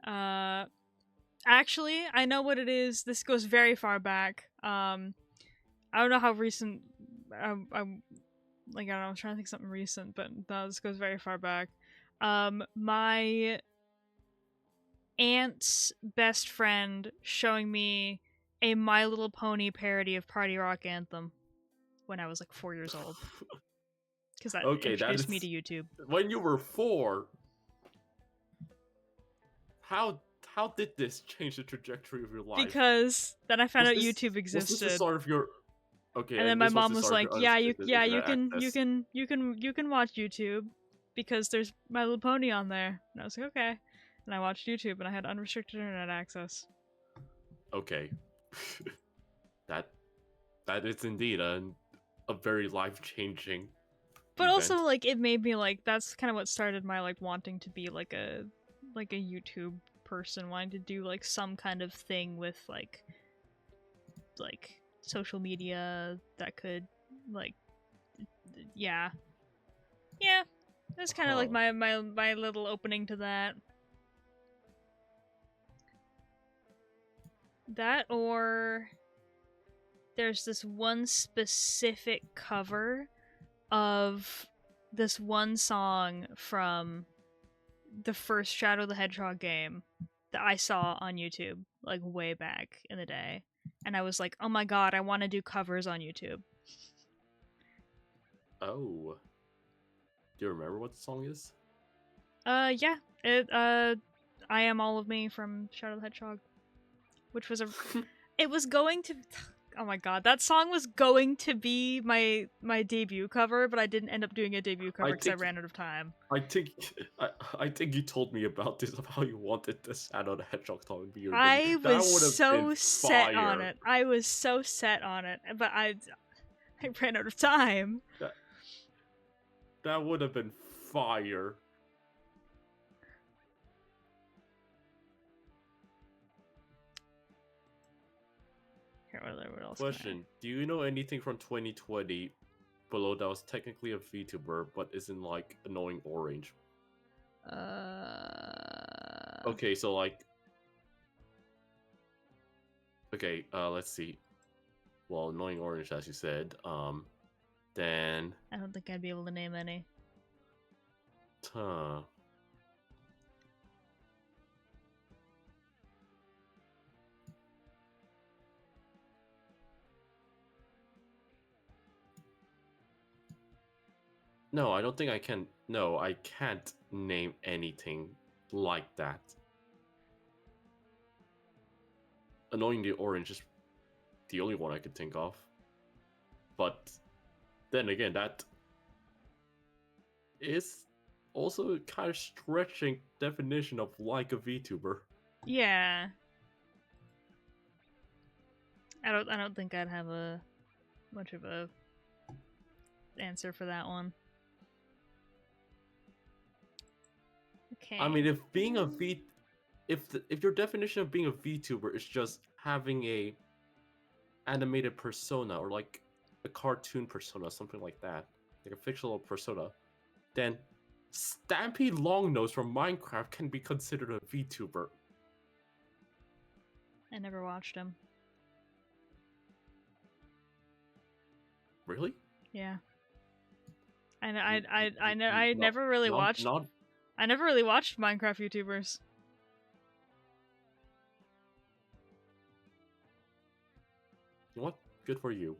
Actually, I know what it is. This goes very far back. I don't know how recent. I'm like, I don't know. I'm trying to think something recent, but no, this goes very far back. My aunt's best friend showing me a My Little Pony parody of Party Rock Anthem when I was like 4 years old. Because that introduced me to YouTube. When you were 4, how did this change the trajectory of your life? Because then I found out YouTube existed. Was this the start of your... Okay, and then my mom was like, "Yeah, you can watch YouTube because there's My Little Pony on there." And I was like, "Okay." And I watched YouTube, and I had unrestricted internet access. Okay, that is indeed a very life-changing But also, like, it made me like that's kind of what started my like wanting to be like a YouTube person, wanting to do like some kind of thing with like social media that could like yeah that's kind of like my little opening to that. That, or there's this one specific cover of this one song from the first Shadow the Hedgehog game that I saw on YouTube, like way back in the day. And I was like, oh my god, I want to do covers on YouTube. Oh. Do you remember what the song is? Yeah. It, I Am All of Me from Shadow the Hedgehog. Which was it was going to, oh my god, that song was going to be my debut cover, but I didn't end up doing a debut cover because I ran out of time. I think you told me about this, of how you wanted the Shadow the Hedgehog song to be your I debut. was so set on it. I was so set on it, but I ran out of time. That would have been fire. What else? Question: do you know anything from 2020 below that was technically a VTuber but isn't like Annoying Orange? Okay, so like, okay, let's see. Well, Annoying Orange, as you said. Then I don't think I'd be able to name any. Huh. No, I don't think I can. No, I can't name anything like that. Annoying the Orange is the only one I could think of. But then again, that is also kind of stretching definition of like a VTuber. Yeah. I don't think I'd have a much of a answer for that one. Okay. I mean, if being a V, if your definition of being a VTuber is just having a animated persona or like a cartoon persona, something like that, like a fictional persona, then Stampy Longnose from Minecraft can be considered a VTuber. I never watched him. Really? Yeah. I never really watched. I never really watched Minecraft YouTubers. You know what? Good for you.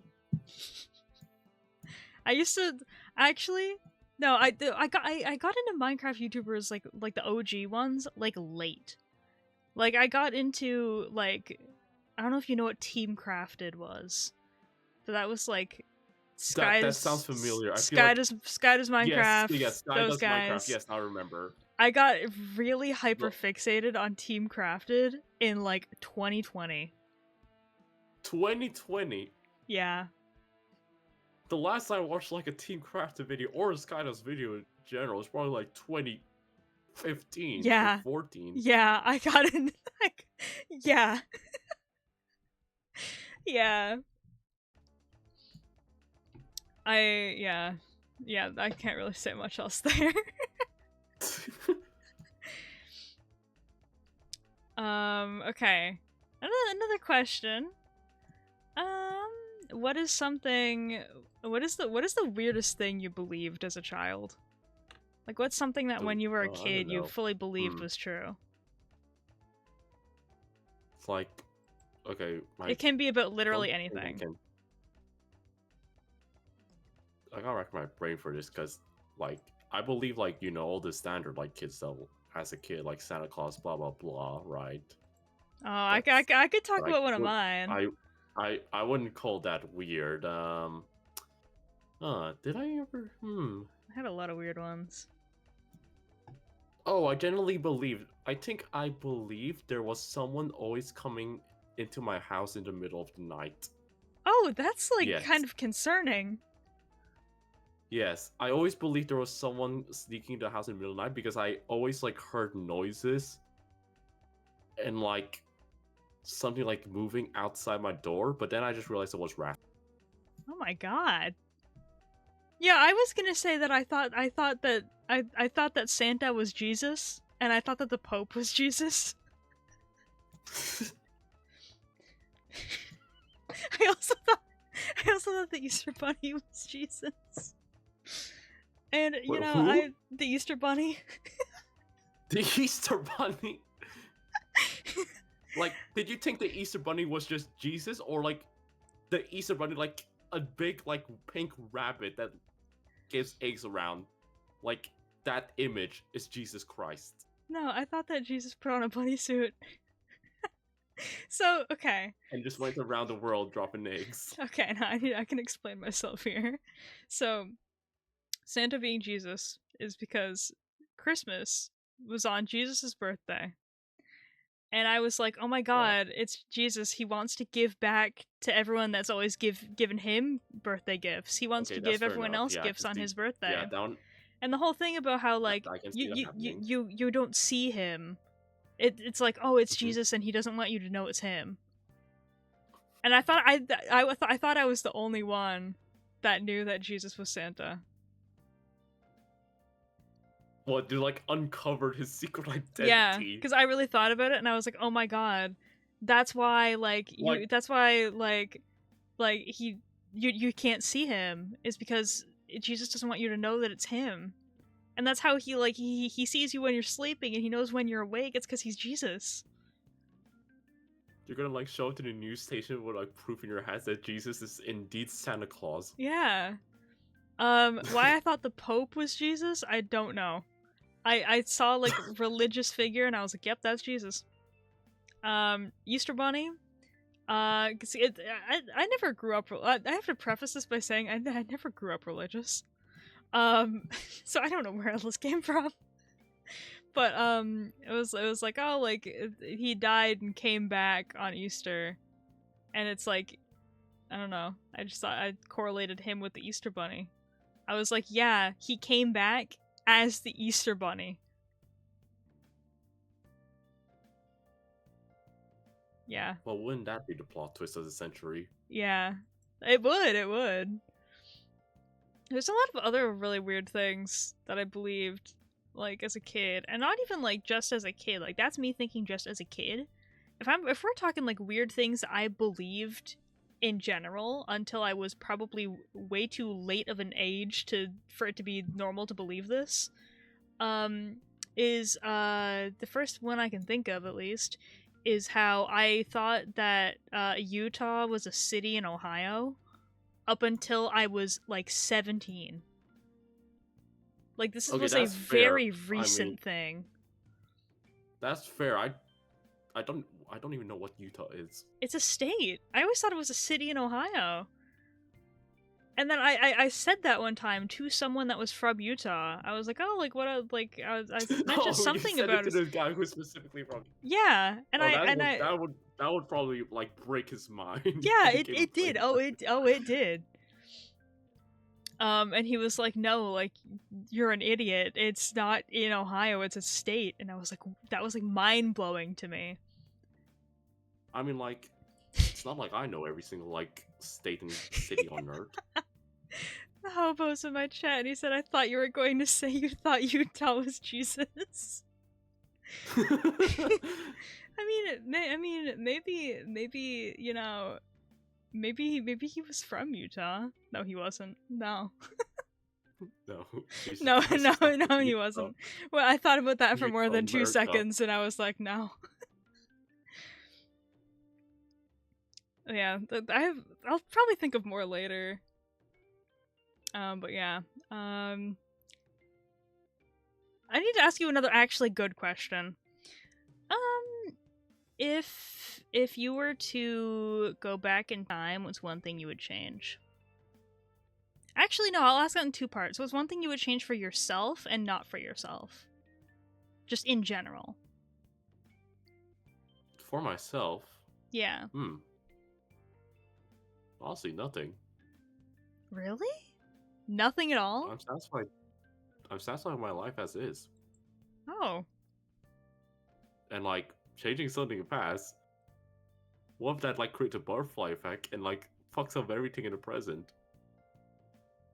I used to actually. No, I got into Minecraft YouTubers like the OG ones like late. Like I got into like I don't know if you know what Team Crafted was, but that was like That sounds familiar. Sky does Minecraft. Yes, Sky those does guys. Minecraft. Yes, I remember. I got really hyper fixated on Team Crafted in like 2020. 2020. Yeah. The last time I watched like a Team Crafted video or a Skydo's video in general was probably like 2015 or 14. Yeah, I got in like yeah. Yeah. I can't really say much else there. Okay. Another question. What is the weirdest thing you believed as a child? Like, what's something that when you were a kid you fully believed was true? It's like, okay, it can be about literally anything. I gotta rack my brain for this because, like, I believe, like, you know, all the standard, like, kids that as a kid, like Santa Claus, blah blah blah, right? Oh, I could talk about one of mine. I wouldn't call that weird. Did I ever? I had a lot of weird ones. Oh, I generally believed. I think I believed there was someone always coming into my house in the middle of the night. Oh, that's like kind of concerning. Yes, I always believed there was someone sneaking into the house in the middle of the night because I always like heard noises and like something like moving outside my door, but then I just realized it was rats. Oh my god. Yeah, I was gonna say that I thought that Santa was Jesus, and I thought that the Pope was Jesus. I also thought the Easter Bunny was Jesus. And you Wait, know, who? the Easter Bunny. The Easter Bunny? Like, did you think the Easter Bunny was just Jesus, or like the Easter Bunny, like a big like pink rabbit that gives eggs around? Like that image is Jesus Christ. No, I thought that Jesus put on a bunny suit. So, okay. And just went around the world dropping eggs. Okay, now I can explain myself here. So, Santa being Jesus is because Christmas was on Jesus' birthday. And I was like, oh my god, it's Jesus. He wants to give back to everyone that's always given him birthday gifts. He wants Okay, to that's give fair everyone enough. else Yeah, I gifts can on see. his birthday. Yeah, down. And the whole thing about how like I can see that happening. you don't see him. It's like, oh, it's Mhm. Jesus, and he doesn't want you to know it's him. And I thought I thought I was the only one that knew that Jesus was Santa. What? They like uncovered his secret Yeah, identity. because I really thought about it, and I was like, oh my god, that's why that's why he you can't see him is because Jesus doesn't want you to know that it's him. And that's how he sees you when you're sleeping, and he knows when you're awake. It's because he's Jesus. You're gonna like show up to the news station with like proof in your hands that Jesus is indeed Santa Claus. Yeah. Why I thought the Pope was Jesus, I don't know. I saw like religious figure, and I was like, yep, that's Jesus. Easter Bunny. Cause I never grew up. I have to preface this by saying I never grew up religious. So I don't know where all this came from. But it was like, oh, like he died and came back on Easter, and it's like, I don't know. I just thought I correlated him with the Easter Bunny. I was like, yeah, he came back as the Easter Bunny. Yeah. Well, wouldn't that be the plot twist of the century? Yeah. It would. There's a lot of other really weird things that I believed, like, as a kid. And not even, like, just as a kid. Like, that's me thinking just as a kid. If we're talking, like, weird things I believed in general until I was probably way too late of an age for it to be normal to believe this, is, the first one I can think of, at least, is how I thought that, Utah was a city in Ohio up until I was like 17. Like this was a very recent thing. That's fair. I don't even know what Utah is. It's a state. I always thought it was a city in Ohio. And then I said that one time to someone that was from Utah. I was like, oh, like what? I mentioned something about it to the guy who's specifically from. Yeah, and that would probably like break his mind. Yeah, it did. It did. And he was like, no, like, you're an idiot. It's not in Ohio, it's a state. And I was like, that was like mind-blowing to me. I mean, like, it's not like I know every single, like, state and city on Earth. The hobo's in my chat, and he said, I thought you were going to say you thought Utah was Jesus. I mean, maybe, you know, maybe he was from Utah. No, he wasn't. No. No, he wasn't. Well, I thought about that for more than 2 seconds, and I was like, no. Yeah, I'll probably think of more later. But yeah. I need to ask you another actually good question. If you were to go back in time, what's one thing you would change? Actually, no, I'll ask that in 2 parts. What's one thing you would change for yourself and not for yourself? Just in general. For myself? Yeah. Honestly, nothing. Really? Nothing at all? I'm satisfied. I'm satisfied with my life as is. Oh. And like changing something fast, what if that like creates a butterfly effect and like fucks up everything in the present?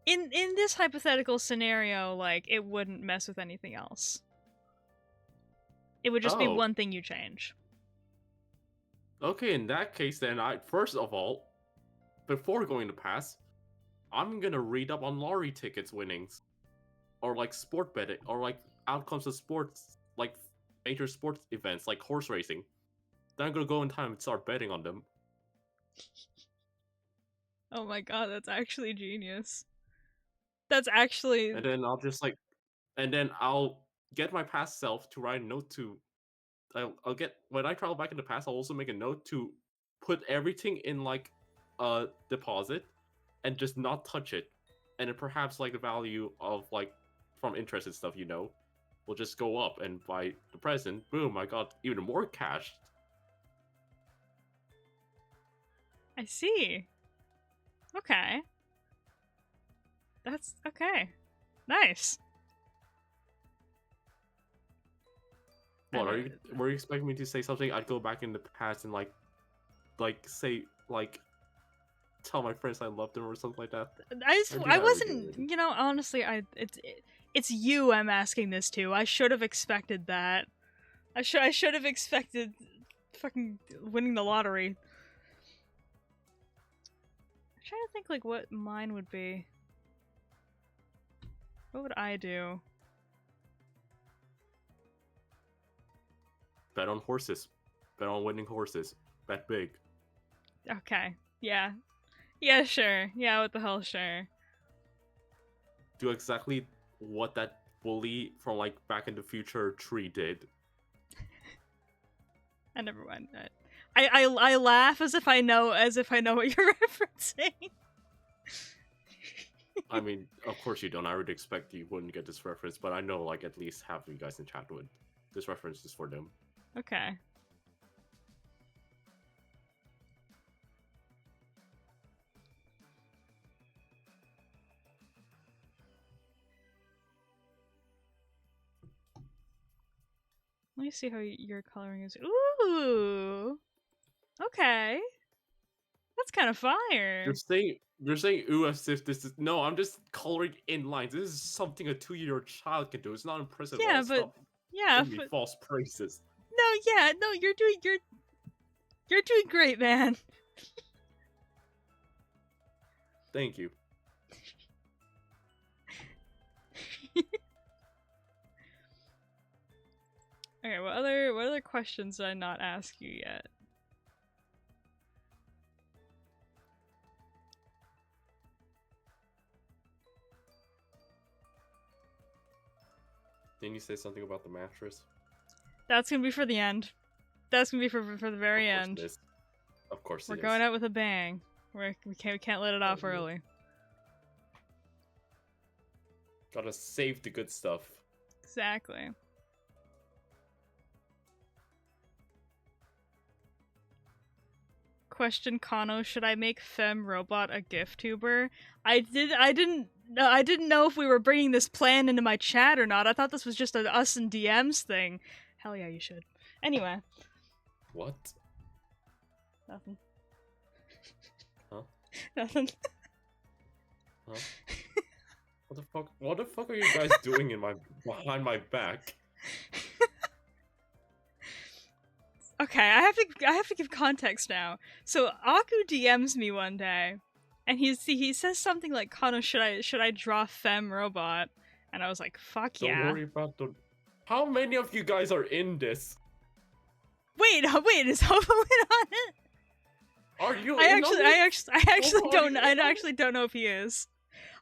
In this hypothetical scenario, like, it wouldn't mess with anything else. It would just be Oh, one thing you change. okay. In that case, then I first of all, before going to pass, I'm gonna read up on lottery tickets winnings, or like sport betting, or like outcomes of sports, like major sports events, like horse racing. Then I'm gonna go in time and start betting on them. Oh my god, that's actually genius. That's actually... And then I'll just like, and then I'll get my past self to write a note to. I'll get when I travel back in the past. I'll also make a note to put everything in like a deposit and just not touch it, and then perhaps like the value of like from interest and stuff, will just go up. And by the present, boom, I got even more cash. I see. Okay. That's okay. Nice. What were you expecting me to say something? I'd go back in the past and say tell my friends I loved them or something like that. I wasn't, honestly, it's you I'm asking this to. I should have expected that. I should have expected fucking winning the lottery. I'm trying to think like what mine would be. What would I do? Bet on horses. Bet on winning horses. Bet big. Okay. Yeah. Yeah, sure. Yeah, what the hell, sure. Do exactly what that bully from like Back in the Future tree did. I never went. I laugh as if I know what you're referencing. I mean, of course you don't. I would expect you wouldn't get this reference, but I know like at least half of you guys in chat would. This reference is for them. Okay. Let me see how your coloring is. Ooh. Okay. That's kind of fire. You're saying ooh as if this is no. I'm just coloring in lines. This is something a 2-year-old child can do. It's not impressive at Yeah, all. but Stop giving me false praises. no, yeah, no, you're doing great, man. Thank you. Okay, what other questions did I not ask you yet? Didn't you say something about the mattress? That's gonna be for the end. That's gonna be for the very end. Of course, we're going out with a bang. We can't let it off early. Gotta save the good stuff. Exactly. Question, Kano, should I make Fem Robot a gift tuber? I didn't know if we were bringing this plan into my chat or not. I thought this was just an us and DMs thing. Hell yeah, you should. Anyway. What? Nothing. Huh? Nothing. Huh? What the fuck? What the fuck are you guys doing behind my back? Okay, I have to give context now. So Aku DMs me one day, and he says something like, "Kano, should I draw Fem Robot?" And I was like, "Fuck yeah!" Don't worry about the. How many of you guys are in this? Wait, is Hobo in on it? Are you? I actually don't know if he is.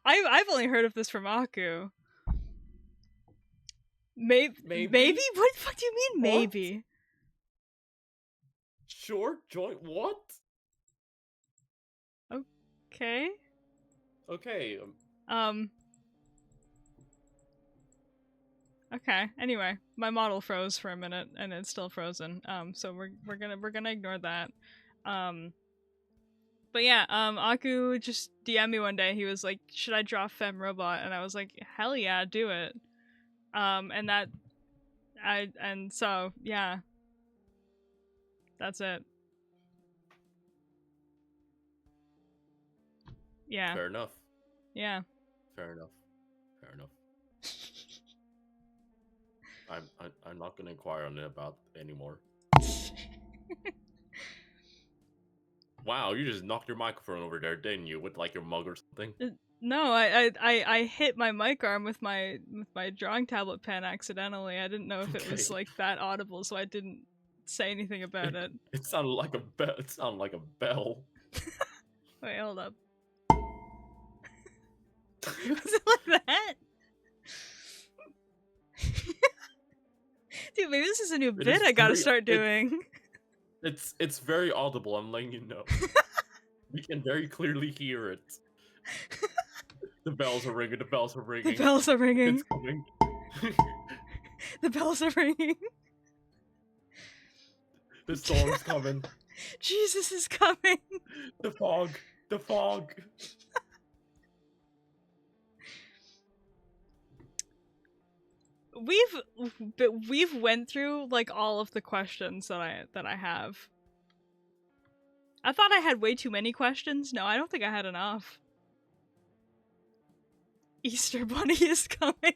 I've only heard of this from Aku. Maybe? What the fuck do you mean, maybe? What? Sure, join. What? Okay. Okay. Okay. Anyway, my model froze for a minute, and it's still frozen. So we're gonna ignore that. But yeah, Aku just DM'd me one day. He was like, "Should I draw Femme Robot?" And I was like, "Hell yeah, do it." And that, and so yeah, that's it. Yeah, Fair enough. yeah. Fair enough. Fair enough. I'm not gonna inquire on it about anymore. Wow, you just knocked your microphone over there, didn't you? With like your mug or something? No, I hit my mic arm with my drawing tablet pen accidentally. I didn't know if it was Okay. like that audible, so I didn't say anything about it. It sounded like a bell. It sounded like a bell. Wait, hold up. Was it like that? Dude, maybe this is a new bit I gotta start doing. It's very audible. I'm letting you know. We can very clearly hear it. The bells are ringing. The bells are ringing. The bells are ringing. It's coming. The bells are ringing. The storm's coming. Jesus is coming. The fog. The fog. We've went through like all of the questions that I have. I thought I had way too many questions. No, I don't think I had enough. Easter Bunny is coming.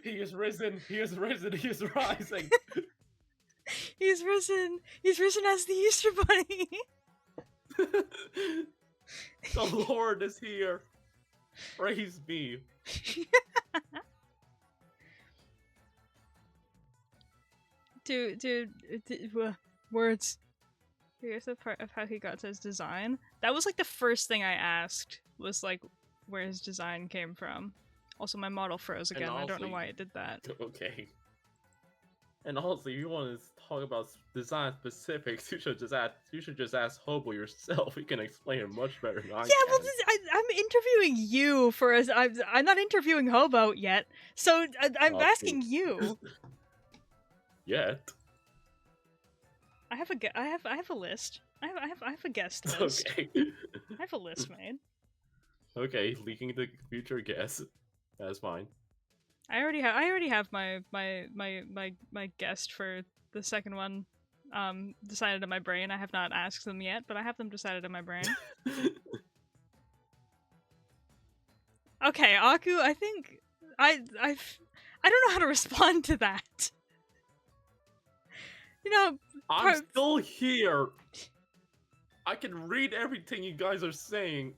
He is risen. He is risen. He is rising. He's risen. He's risen as the Easter Bunny. The Lord is here. Praise be. Dude, words. Here's the part of how he got to his design. That was like the first thing I asked, was like where his design came from. Also, my model froze again. I don't know why it did that. Okay. And also, if you want to talk about design specifics, you should just ask Hobo yourself. He can explain it much better than I can. Well, I'm interviewing you for us. I'm not interviewing Hobo yet, so I'm asking you. Yet. I have a list. I have a guest list. Okay. I have a list made. Okay, leaking the future guess. That's fine. I already have my guest for the second one decided in my brain. I have not asked them yet, but I have them decided in my brain. Okay, Aku, I think I don't know how to respond to that. You know, I'm still here. I can read everything you guys are saying.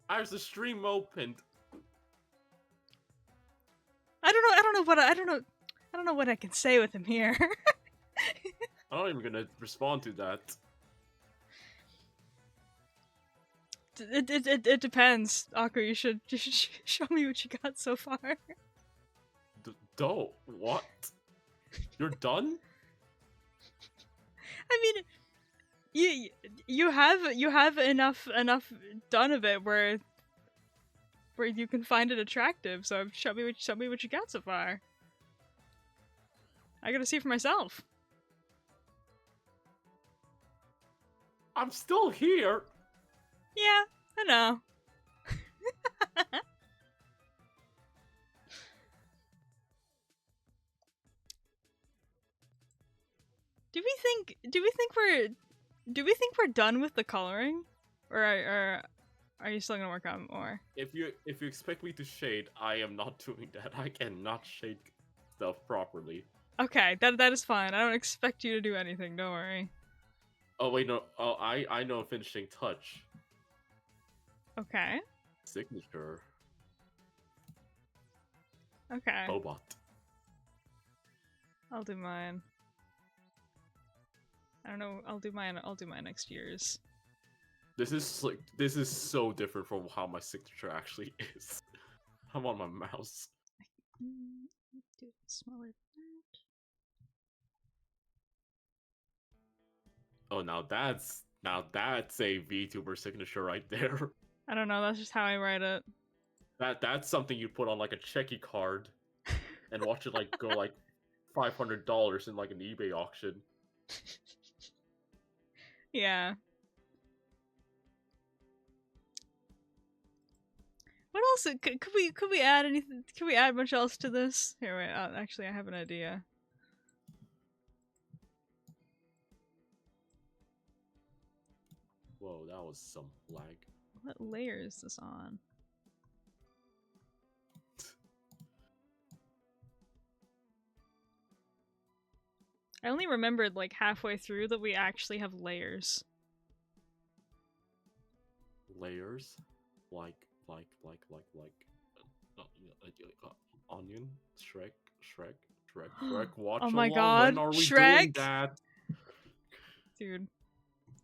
I have the stream opened. I don't know what I can say with him here. I'm not even gonna respond to that. It depends, Aku. You should show me what you got so far. Don't what? You're done? I mean, you have enough done of it where you can find it attractive. So show me what you got so far. I gotta see for myself. I'm still here. Yeah, I know. Do we think we're done with the coloring, or are you still gonna work on more? If you expect me to shade, I am not doing that. I cannot shade stuff properly. Okay, that is fine. I don't expect you to do anything. Don't worry. Oh wait, no. Oh, I know finishing touch. Okay. Signature. Okay. Robot. I'll do mine. I don't know. I'll do mine next year's. This is so different from how my signature actually is. I'm on my mouse. Do it smaller. Oh, now that's a VTuber signature right there. I don't know. That's just how I write it. That's something you put on like a checky card, and watch it like go like $500 in like an eBay auction. Yeah. What else could we add anything? Could we add much else to this? Here, wait. Actually, I have an idea. Whoa, that was some lag. What layer is this on? I only remembered like halfway through that we actually have layers. Layers? Like Onion? Shrek, watch Oh my along. god, When are we doing Shrek? that? Dude,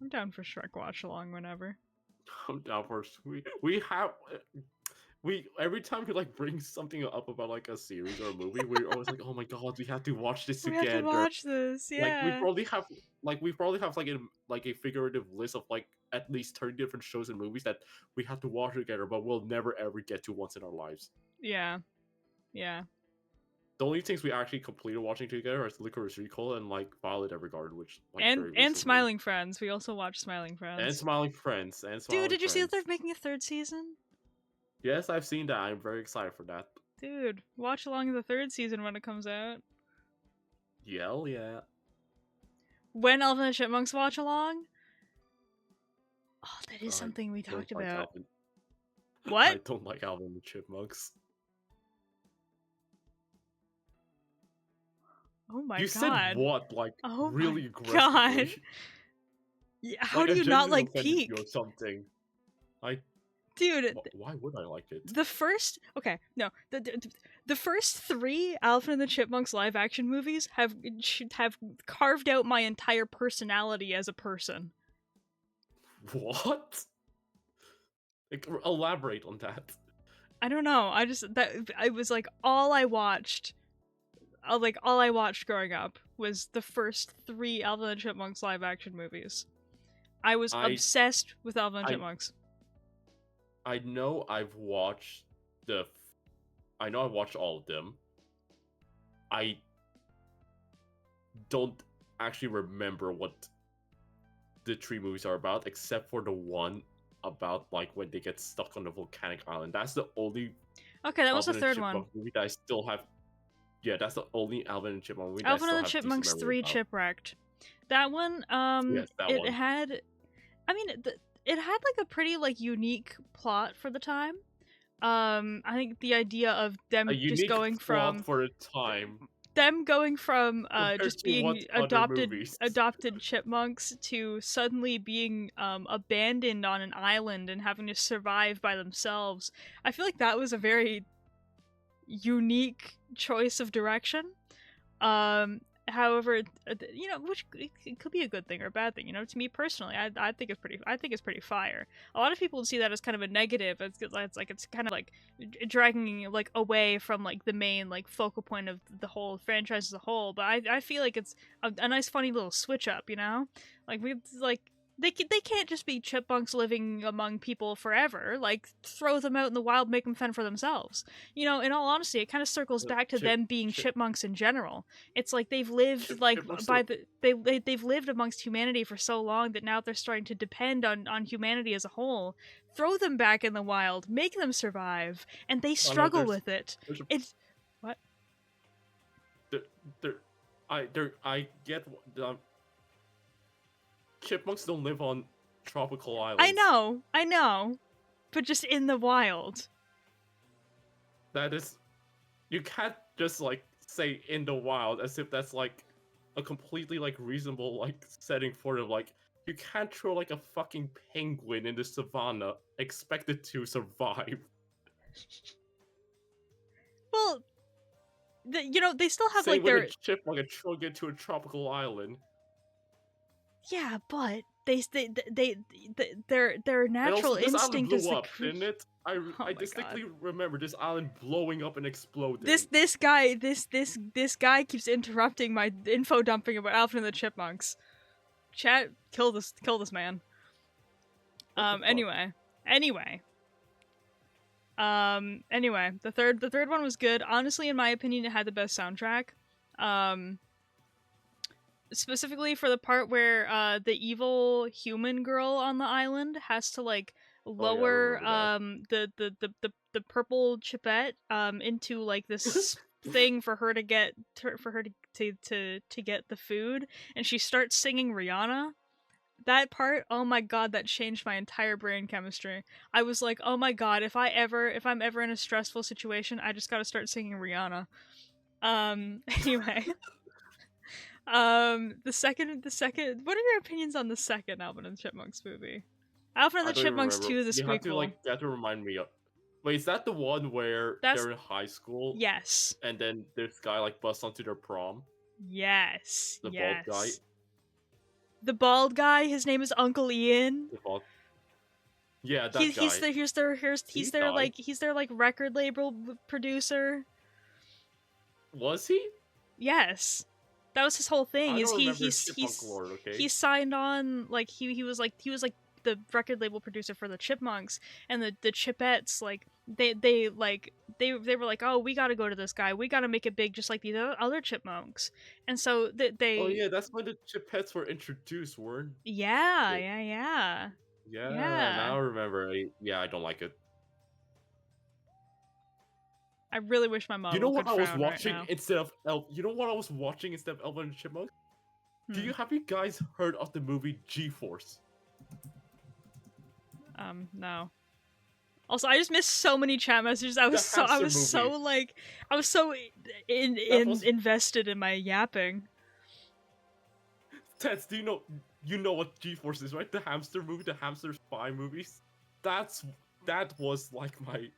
I'm down for Shrek watch along whenever. I'm down for we have we every time we like bring something up about like a series or a movie, we're always like, oh my god, we have to watch this We have to together. watch this, Like we yeah. probably have like a figurative list of like at least 30 different shows and movies that we have to watch together, but we'll never ever get to once in our lives. Yeah. Yeah. The only things we actually completed watching together is Licorice Recall and like Violet Evergarden, which like And very recently. Smiling Friends. We also watched Smiling Friends. And Smiling Friends. Dude, did you see that they're making a 3rd season? Yes, I've seen that. I'm very excited for that. Dude, watch along the 3rd season when it comes out. Yeah. When Alvin and the Chipmunks watch along? Oh, that is something we talked about. What? I don't like Alvin and the Chipmunks. Oh my god. You said what? Like, oh really my god. aggressively? Yeah, how do you not like Peak? Or something. Dude, why would I like it? The first first 3 Alvin and the Chipmunks live action movies have carved out my entire personality as a person. What? Like, elaborate on that. I don't know. I was like all I watched growing up was the first 3 Alvin and the Chipmunks live action movies. I was obsessed with Alvin and the Chipmunks. I know I've watched all of them. I don't actually remember what the 3 movies are about, except for the one about like when they get stuck on the volcanic island. That's the only. Okay, that was the 3rd one. Movie that I still have. Yeah, that's the only Alvin and Chipmunk movie. Alvin and the Chipmunks 3 Chipwrecked. That one, yes, that one. had. I mean, it had like a pretty like unique plot for the time. I think the idea of them just going from for the time. Them going from just being adopted chipmunks to suddenly being abandoned on an island and having to survive by themselves. I feel like that was a very unique choice of direction. However, you know, which it could be a good thing or a bad thing. You know, to me personally, I think it's pretty fire. A lot of people would see that as kind of a negative. It's kind of like dragging like away from like the main like focal point of the whole franchise as a whole. But I feel like it's a nice, funny little switch up. You know, like they can't just be chipmunks living among people forever. Like, throw them out in the wild, make them fend for themselves. You know, in all honesty, it kind of circles back to them being chipmunks in general. It's like they've lived they've lived amongst humanity for so long that now they're starting to depend on humanity as a whole. Throw them back in the wild, make them survive, and they struggle with it. It's what? I get. Chipmunks don't live on tropical islands. I know, but just in the wild. That is, you can't just like say in the wild as if that's like a completely like reasonable like setting for them. Like, you can't throw like a fucking penguin in the savannah, expect it to survive. Well, you know, they still have Same like their with a chipmunk and throw it to a tropical island. Yeah, but their natural instinct is to didn't it? I distinctly remember this island blowing up and exploding. This guy keeps interrupting my info dumping about Alvin and the Chipmunks. Chat, kill this man. Anyway, the third one was good. Honestly, in my opinion, it had the best soundtrack. Um, specifically for the part where the evil human girl on the island has to like Oh yeah, I lower remember that. the purple chipette into like this thing for her to get for her to get the food, and she starts singing Rihanna. That part, oh my god, that changed my entire brain chemistry. I was like, oh my god, if I'm ever in a stressful situation, I just gotta start singing Rihanna. Anyway. The second what are your opinions on the second Alvin and the Chipmunks movie? Alvin and I the don't even Chipmunks remember. 2, the You squeakquel. have to remind me of. Wait, is that the one where That's they're in high school yes. and then this guy like busts onto their prom? Yes. The bald guy. Yes. The bald guy, his name is Uncle Ian. The bald. Yeah, He, that he's guy. the Did he die? he's their like record label producer. Was he? Yes. That was his whole thing. I Is don't remember Chipmunk lore. Okay. he signed on like he was like the record label producer for the Chipmunks, and the Chipettes like they were like, oh, we got to go to this guy, we got to make it big just like these other Chipmunks, and so Oh they yeah, that's when the Chipettes were introduced, weren't yeah it? yeah yeah Yeah, yeah. now I remember. Yeah, I don't like it. I really wish my You know model what could I was frown right watching now. instead of You know what I was watching instead of Elvin and Chipmunk? Have you guys heard of the movie G-Force? No. Also, I just missed so many chat messages. I The was hamster so movie. like I was so That was invested in my yapping. Tess, do you know what G-Force is, right? The hamster movie, the hamster spy movies. That was like my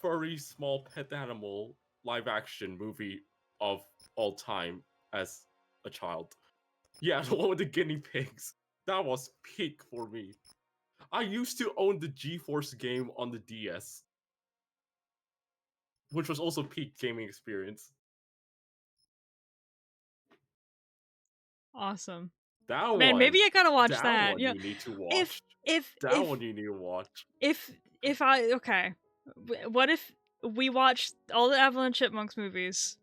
furry small pet animal live action movie of all time as a child. Yeah, the one with the guinea pigs. That was peak for me. I used to own the G-Force game on the DS, which was also peak gaming experience. Awesome. That Man, maybe one, I gotta watch that that. one Yeah. you need to If watch. if That if one you need to watch. if I okay, what if we watch all the Avalanche Chipmunks movies,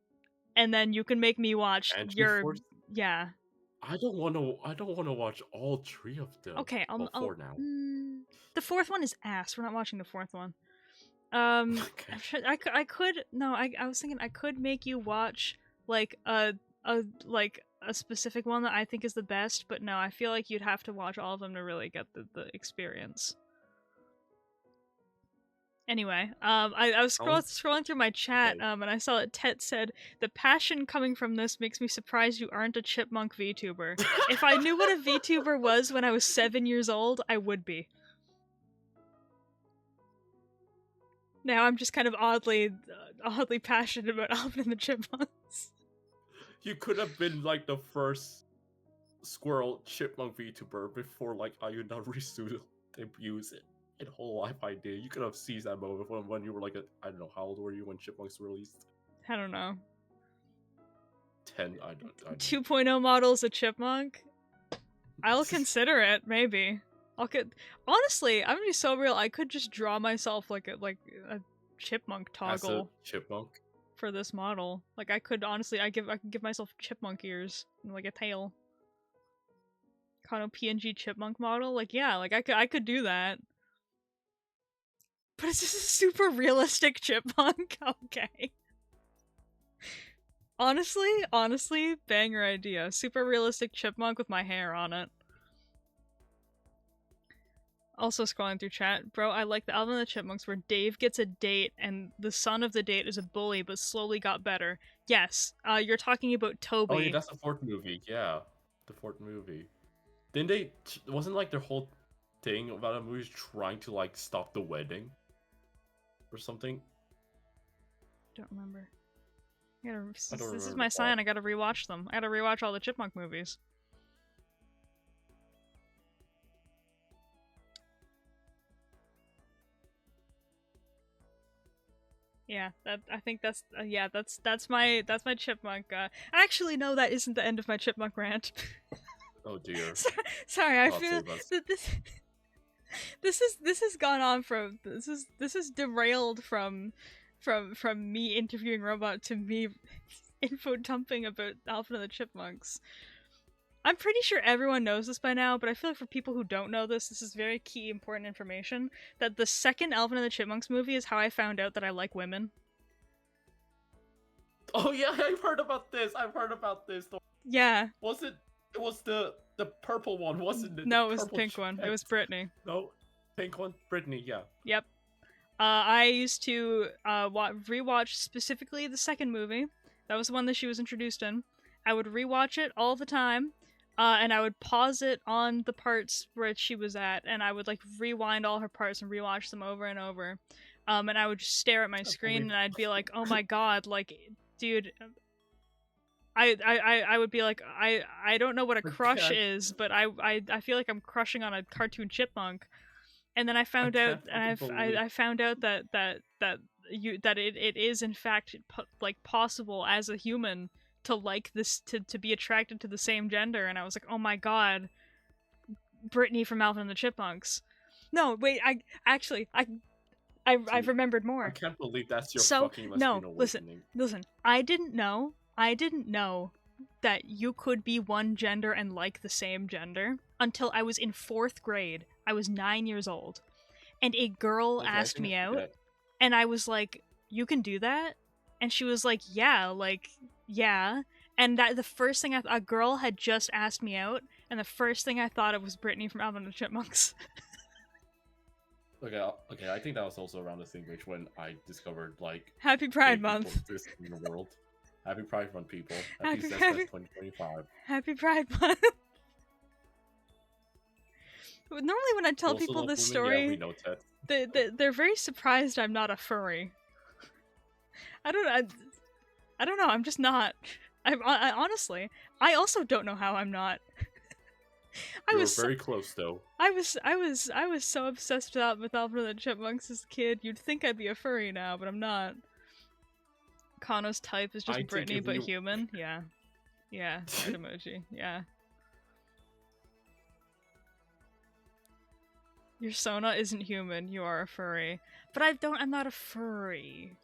and then you can make me watch And your G-Force. yeah. I don't want to. I don't want to watch all three of them. Okay, Well, I'll four now. the fourth one is ass. We're not watching the fourth one. Okay. I could no. I was thinking I could make you watch like a specific one that I think is the best, but no, I feel like you'd have to watch all of them to really get the experience. Anyway, I was scrolling through my chat, Okay. and I saw that Tet said, the passion coming from this makes me surprised you aren't a chipmunk VTuber. If I knew what a VTuber was when I was 7 years old, I would be. Now I'm just kind of oddly passionate about Alvin and the Chipmunks. You could have been like the first squirrel chipmunk VTuber before like Ayuna Risu debuts it in whole life idea. You could have seized that moment when you were like I don't know, how old were you when Chipmunks released? I don't know. 10. I don't 2.0 model's a chipmunk? I'll consider it, maybe. Honestly, I'm gonna be so real. I could just draw myself like a chipmunk As a toggle chipmunk. for this model. Like I could honestly, I could give myself chipmunk ears and like a tail. Kind of PNG chipmunk model. Like yeah, like I could do that. But it's just a super realistic chipmunk. Okay. Honestly, banger idea. Super realistic chipmunk with my hair on it. Also scrolling through chat, bro, I like the Alvin and the Chipmunks where Dave gets a date and the son of the date is a bully but slowly got better. Yes, you're talking about Toby. Oh yeah, that's the fourth movie. Yeah, the fourth movie. Didn't they? Wasn't like their whole thing about a movie trying to like stop the wedding or something? Don't remember. This is remember my the sign. plot. I gotta rewatch them. I gotta rewatch all the Chipmunk movies. Yeah, I think that's yeah, that's my chipmunk. Actually, no, that isn't the end of my chipmunk rant. Oh dear. Sorry, I God feel save us. that this has gone on from this is derailed from me interviewing robot to me info dumping about Alvin and the Chipmunks. I'm pretty sure everyone knows this by now, but I feel like for people who don't know this, this is very key, important information. That the second Alvin and the Chipmunks movie is how I found out that I like women. Oh yeah, I've heard about this. I've heard about this. Yeah. Was it? It was the purple one, wasn't it? No, it was the pink one. It was Brittany. No, pink one, Brittany. Yeah. Yep. I used to rewatch specifically the second movie. That was the one that she was introduced in. I would rewatch it all the time, and I would pause it on the parts where she was at, and I would like rewind all her parts and rewatch them over and over. And I would just stare at my screen, and I'd be like, "Oh my god, like, dude." I would be like, I don't know what a crush is, but I feel like I'm crushing on a cartoon chipmunk. And then I found out, and I found out that it is in fact like possible as a human to like this, to be attracted to the same gender. And I was like, oh my god, Brittany from Alvin and the Chipmunks. No, wait, I've remembered more. I can't believe that's your fucking lesbian awakening. Listen. I didn't know that you could be one gender and like the same gender until I was in 4th grade. I was 9 years old. And a girl asked me out, and I was like, you can do that? And she was like, yeah. And that the first thing a girl had just asked me out, and the first thing I thought of was Brittany from Alvin and the Chipmunks. Okay, I think that was also around the same age when I discovered, like... Happy Pride Month! In the world. Happy Pride Month, people. Happy 2025. Happy Pride Month! Normally when I tell people this story, they're very surprised I'm not a furry. I don't know, I'm just not. I honestly, I also don't know how I'm not. You were very close, though. I was so obsessed with Alvin and the Chipmunks as a kid. You'd think I'd be a furry now, but I'm not. Kano's type is just Brittany, but human. Yeah. Heart emoji. Yeah. Your Sona isn't human. You are a furry, but I'm not a furry.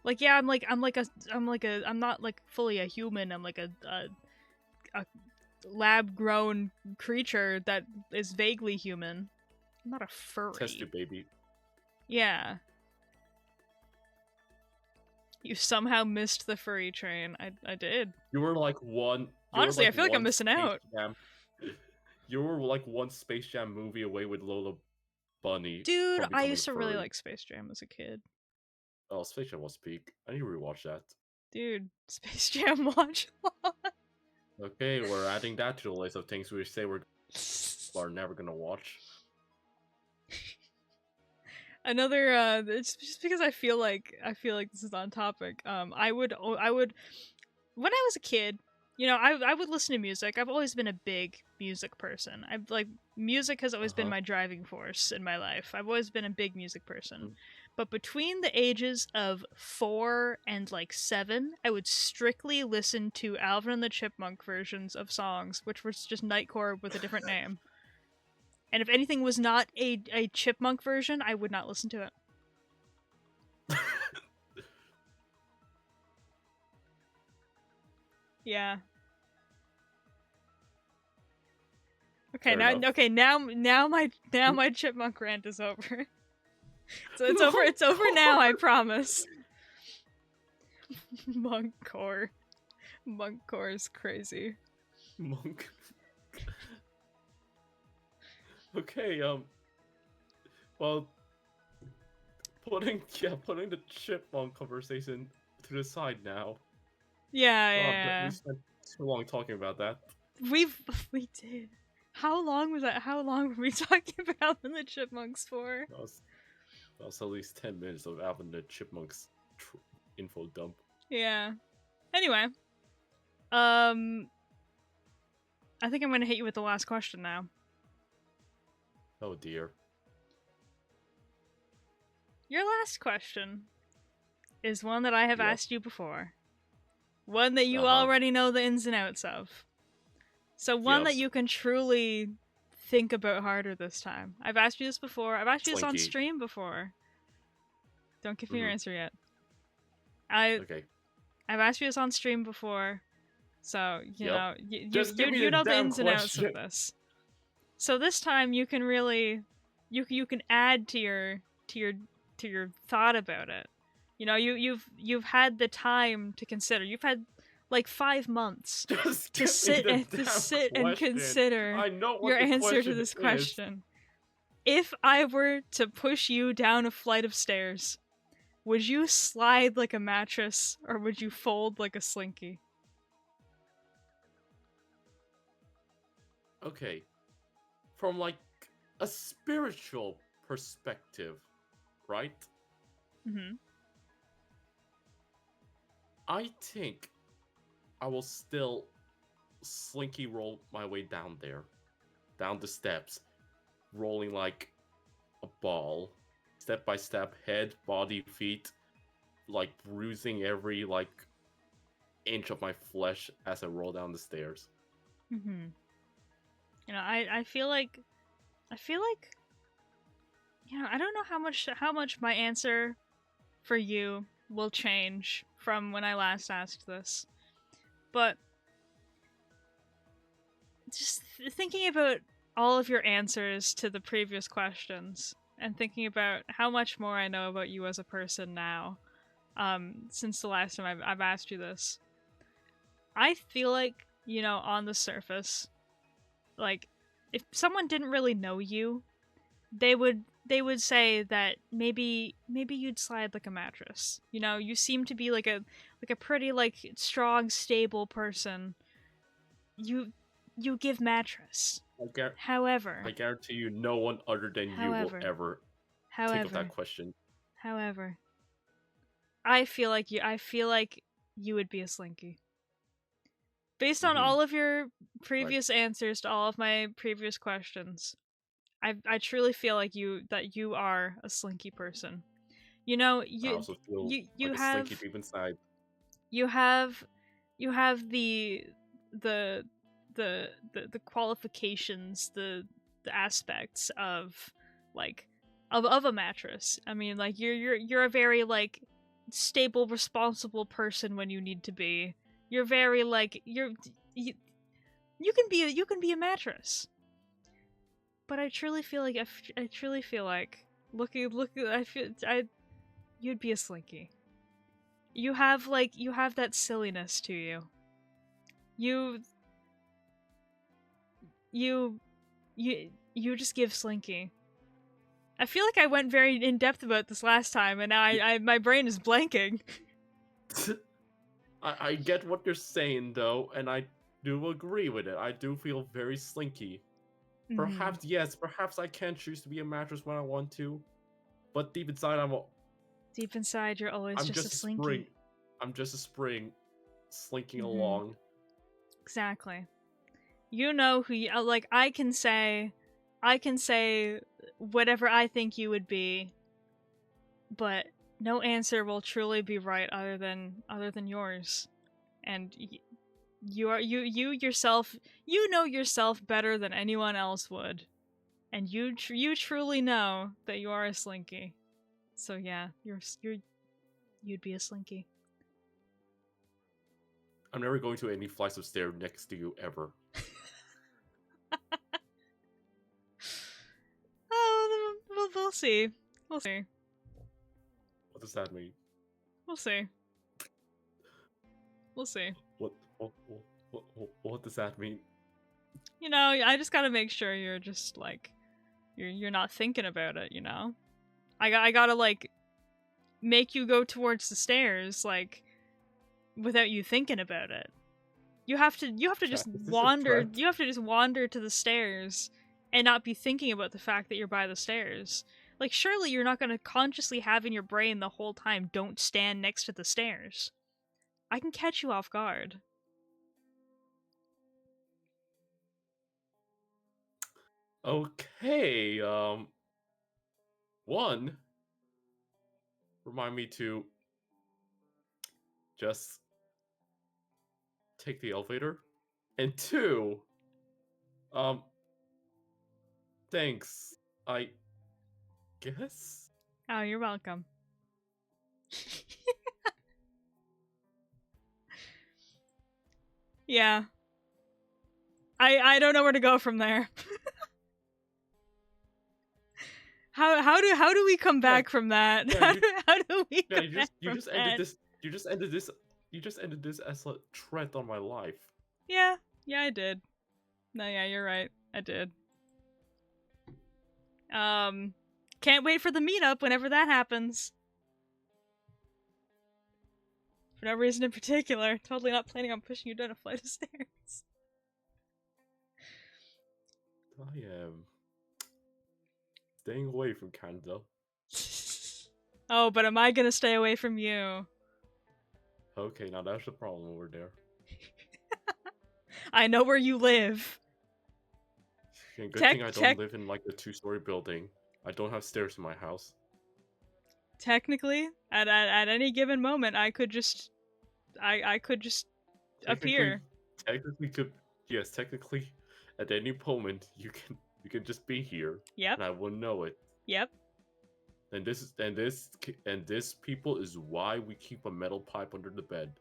Like, yeah, I'm not like fully a human. I'm like a lab-grown creature that is vaguely human. I'm not a furry. Test your baby. Yeah. You somehow missed the furry train. I did. You were like one... Honestly, I feel like I'm missing out. You were like one Space Jam movie away with Lola Bunny. Dude, I used to really like Space Jam as a kid. Oh, Space Jam was peak. I need to rewatch that. Dude, Space Jam watch along. Okay, we're adding that to the list of things we say we're never gonna watch. Another it's just because I feel like this is on topic. I would when I was a kid, you know, I would listen to music. I've always been a big music person. Music has always been my driving force in my life. I've always been a big music person. But between the ages of 4 and like 7, I would strictly listen to Alvin and the Chipmunk versions of songs, which was just Nightcore with a different name. And if anything was not a Chipmunk version, I would not listen to it. Yeah. Okay, now my Chipmunk rant is over. So it's over now, I promise. Monkcore is crazy. Monk. Okay, well, putting the Chipmunk conversation to the side now. Yeah. We spent too long talking about that. We did. How long was that? How long were we talking about Alvin the Chipmunks for? That was at least 10 minutes of Alvin the Chipmunks info dump. Yeah. Anyway, I think I'm gonna hit you with the last question now. Oh dear. Your last question is one that I have asked you before. One that you already know the ins and outs of. So one that you can truly think about harder this time. I've asked you this before. I've asked you this on stream before. Don't give me your answer yet. Okay. I've asked you this on stream before, so you Yep. know Just give me you the know the damn ins and outs of question. this. So this time you can really you can add to your thought about it. You know, you've had the time to consider. You've had like 5 months Just to give me sit the and damn question. consider I know your what the answer to question this is. question. If I were to push you down a flight of stairs, would you slide like a mattress or would you fold like a slinky? Okay. From like a spiritual perspective, right? Mhm. I think I will still slinky roll my way down there. Down the steps. Rolling like a ball. Step by step, head, body, feet. Like bruising every like inch of my flesh as I roll down the stairs. Mhm. You know, I feel like you know, I don't know how much my answer for you will change from when I last asked this. But just thinking about all of your answers to the previous questions and thinking about how much more I know about you as a person now, since the last time I've asked you this, I feel like, you know, on the surface, like, if someone didn't really know you, they would say that maybe you'd slide like a mattress. You know, you seem to be like a pretty like strong, stable person. You you give mattress. I, gar- I However, guarantee you no one other than you will however, ever think of that however, question. however, I feel like you would be a slinky. Based on Mm-hmm. all of your Right. previous answers to all of my previous questions, I truly feel like you are a slinky person. You know, I also feel you like a slinky have deep inside. you have you have the the qualifications, the aspects of like of a mattress. I mean, like you're a very like stable, responsible person when you need to be. You're very like you, you can be a mattress. But I truly feel like I truly feel like looking I feel I you'd be a slinky. You have that silliness to you. You you you just give slinky. I feel like I went very in depth about this last time, and now I my brain is blanking. I get what you're saying though, and I do agree with it. I do feel very slinky. Mm-hmm. Perhaps yes, perhaps I can choose to be a mattress when I want to, but deep inside Deep inside, you're always I'm just a just a spring. slinky. I'm just a spring, slinking Mm-hmm. along. Exactly. You know who you like. I can say whatever I think you would be, but no answer will truly be right other than yours. And you are you yourself. You know yourself better than anyone else would, and you truly know that you are a slinky. So yeah, you'd be a slinky. I'm never going to any flights of stairs next to you ever. Oh, we'll see. We'll see. What does that mean? We'll see. We'll see. What what does that mean? You know, I just gotta make sure you're just like you're not thinking about it. You know, I gotta like make you go towards the stairs like without you thinking about it. You have to just Is this a wander. threat? You have to just wander to the stairs and not be thinking about the fact that you're by the stairs. Like surely you're not going to consciously have in your brain the whole time don't stand next to the stairs. I can catch you off guard. Okay, one, remind me to just take the elevator. And two, um, thanks. I guess? Oh, you're welcome. Yeah. I don't know where to go from there. How do we come Yeah, back from that? yeah, How do we yeah. come back You from just ended that? this. You just ended this. You just ended this as a threat on my life. Yeah, I did. No, yeah, you're right. I did. Can't wait for the meetup whenever that happens. For no reason in particular. Totally not planning on pushing you down a flight of stairs. I am staying away from Canada. Oh, but am I gonna stay away from you? Okay, now that's the problem over there. I know where you live. And good thing I don't live in like a 2-story building. I don't have stairs in my house. Technically, at any given moment, I could just appear. Technically, could yes, technically, at any moment you can just be here, Yep. and I wouldn't know it. Yep. And this people is why we keep a metal pipe under the bed.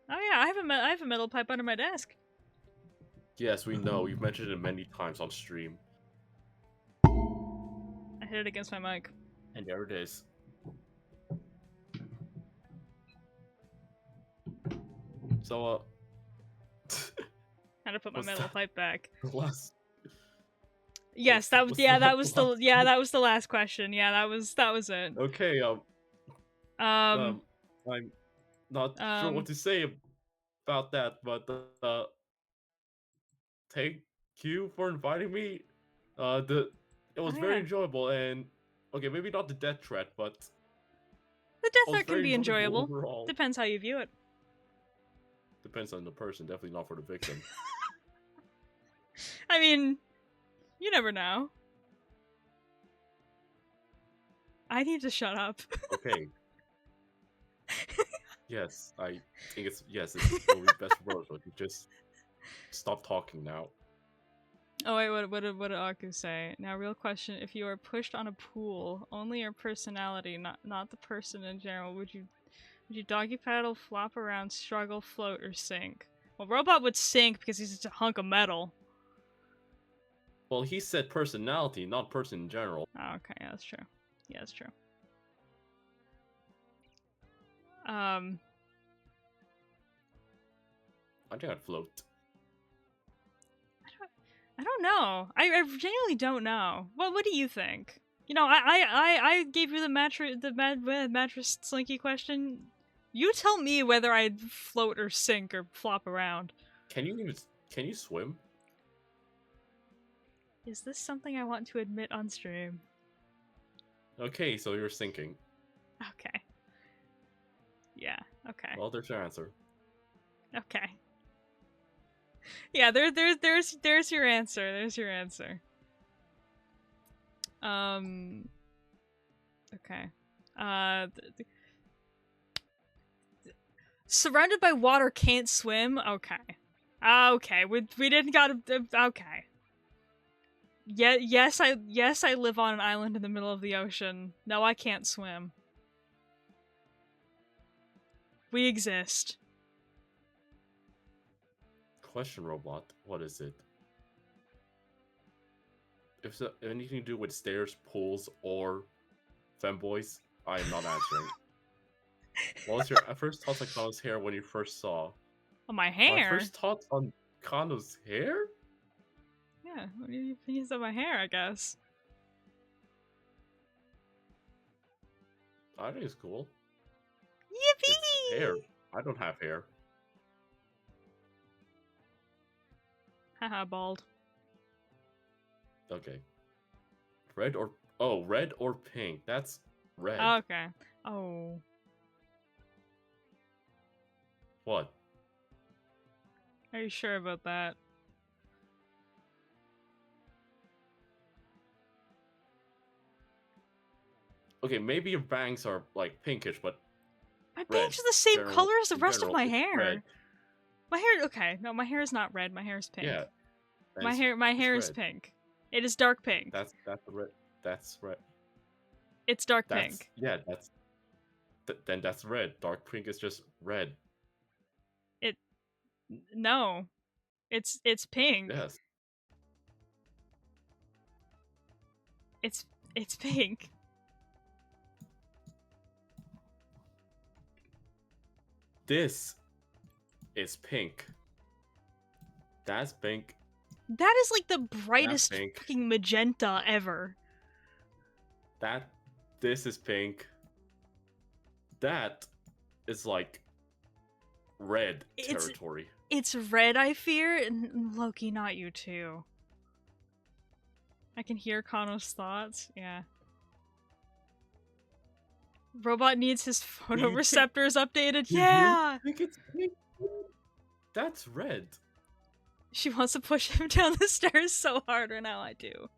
Oh yeah, I have a metal pipe under my desk. Yes, we know. You've mentioned it many times on stream. I hit it against my mic. And there it is. So, How to put my metal pipe back. Last. Yes, that was that was the last question. Yeah, that was it. Okay, I'm not sure what to say about that, but thank you for inviting me. It was very enjoyable, and okay, maybe not the death threat, but the death threat can be enjoyable. Overall. Depends how you view it. Depends on the person. Definitely not for the victim. I mean, you never know. I need to shut up. Okay. Yes, I think it's probably best for both. You just stop talking now. Oh wait, what did Aku say? Now, real question: if you are pushed on a pool, only your personality, not the person in general, would you doggy paddle, flop around, struggle, float, or sink? Well, Robot would sink because he's just a hunk of metal. Well, he said personality, not person in general. Oh, okay, yeah, that's true. Yeah, that's true. I think I'd float. I don't know. I genuinely don't know. What do you think? You know, I gave you the mattress slinky question. You tell me whether I'd float or sink or flop around. Can you swim? Is this something I want to admit on stream? Okay, so you're sinking. Okay. Yeah, okay. Well, there's your answer. Okay. Yeah, there's your answer. There's your answer. Okay. Surrounded by water, can't swim. Okay. Okay. We didn't got okay. Yeah. Yes. I live on an island in the middle of the ocean. No, I can't swim. We exist. Question robot. What is it? If it's anything to do with stairs, pools, or femboys, I am not answering. What was your first thoughts on Kano's hair when you first saw? Oh, my hair? My first thoughts on Kano's hair? Yeah, what are your opinions on my hair, I guess? I think it's cool. Yippee! It's hair. I don't have hair. Haha, bald. Okay. Red or pink. That's red. Okay. Oh. What? Are you sure about that? Okay, maybe your bangs are like pinkish, but my bangs are the same color as the rest of my hair. Red. My hair, okay, no, my hair is not red. My hair is pink. Yeah. My hair is pink. It is dark pink. That's red. That's red. It's dark pink. Yeah, then that's red. Dark pink is just red. No. It's pink. Yes. It's pink. This is pink. That's pink. That is like the That's brightest pink. fucking magenta ever. This is pink. That is like red territory. It's red, I fear, and Loki, not you too. I can hear Kano's thoughts. Yeah. Robot needs his photoreceptors updated. Yeah! You think it's pink? That's red. She wants to push him down the stairs so hard right now. I do.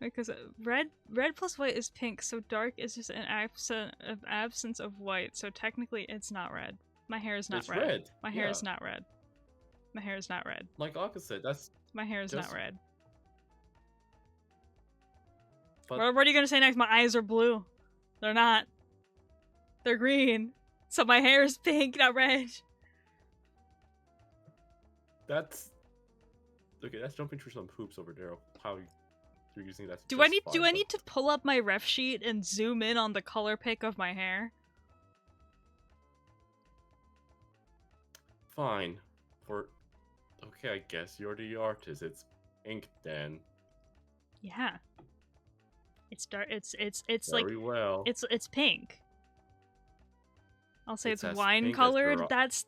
Because red plus white is pink, so dark is just an absence of white, so technically it's not red. My hair is not It's red. red. My hair is not red. My hair is not red. Like opposite. That's My hair is just... not red. But... What are you gonna say next? My eyes are blue. They're not. They're green. So my hair is pink, not red. That's okay. That's jumping through some hoops over there. How you're using that? Do I need to pull up my ref sheet and zoom in on the color pick of my hair? Fine. Okay, I guess you're the artist. It's pink then. Yeah. It's dark. It's Very like well. it's pink. I'll say It's it's as wine pink as colored. your- That's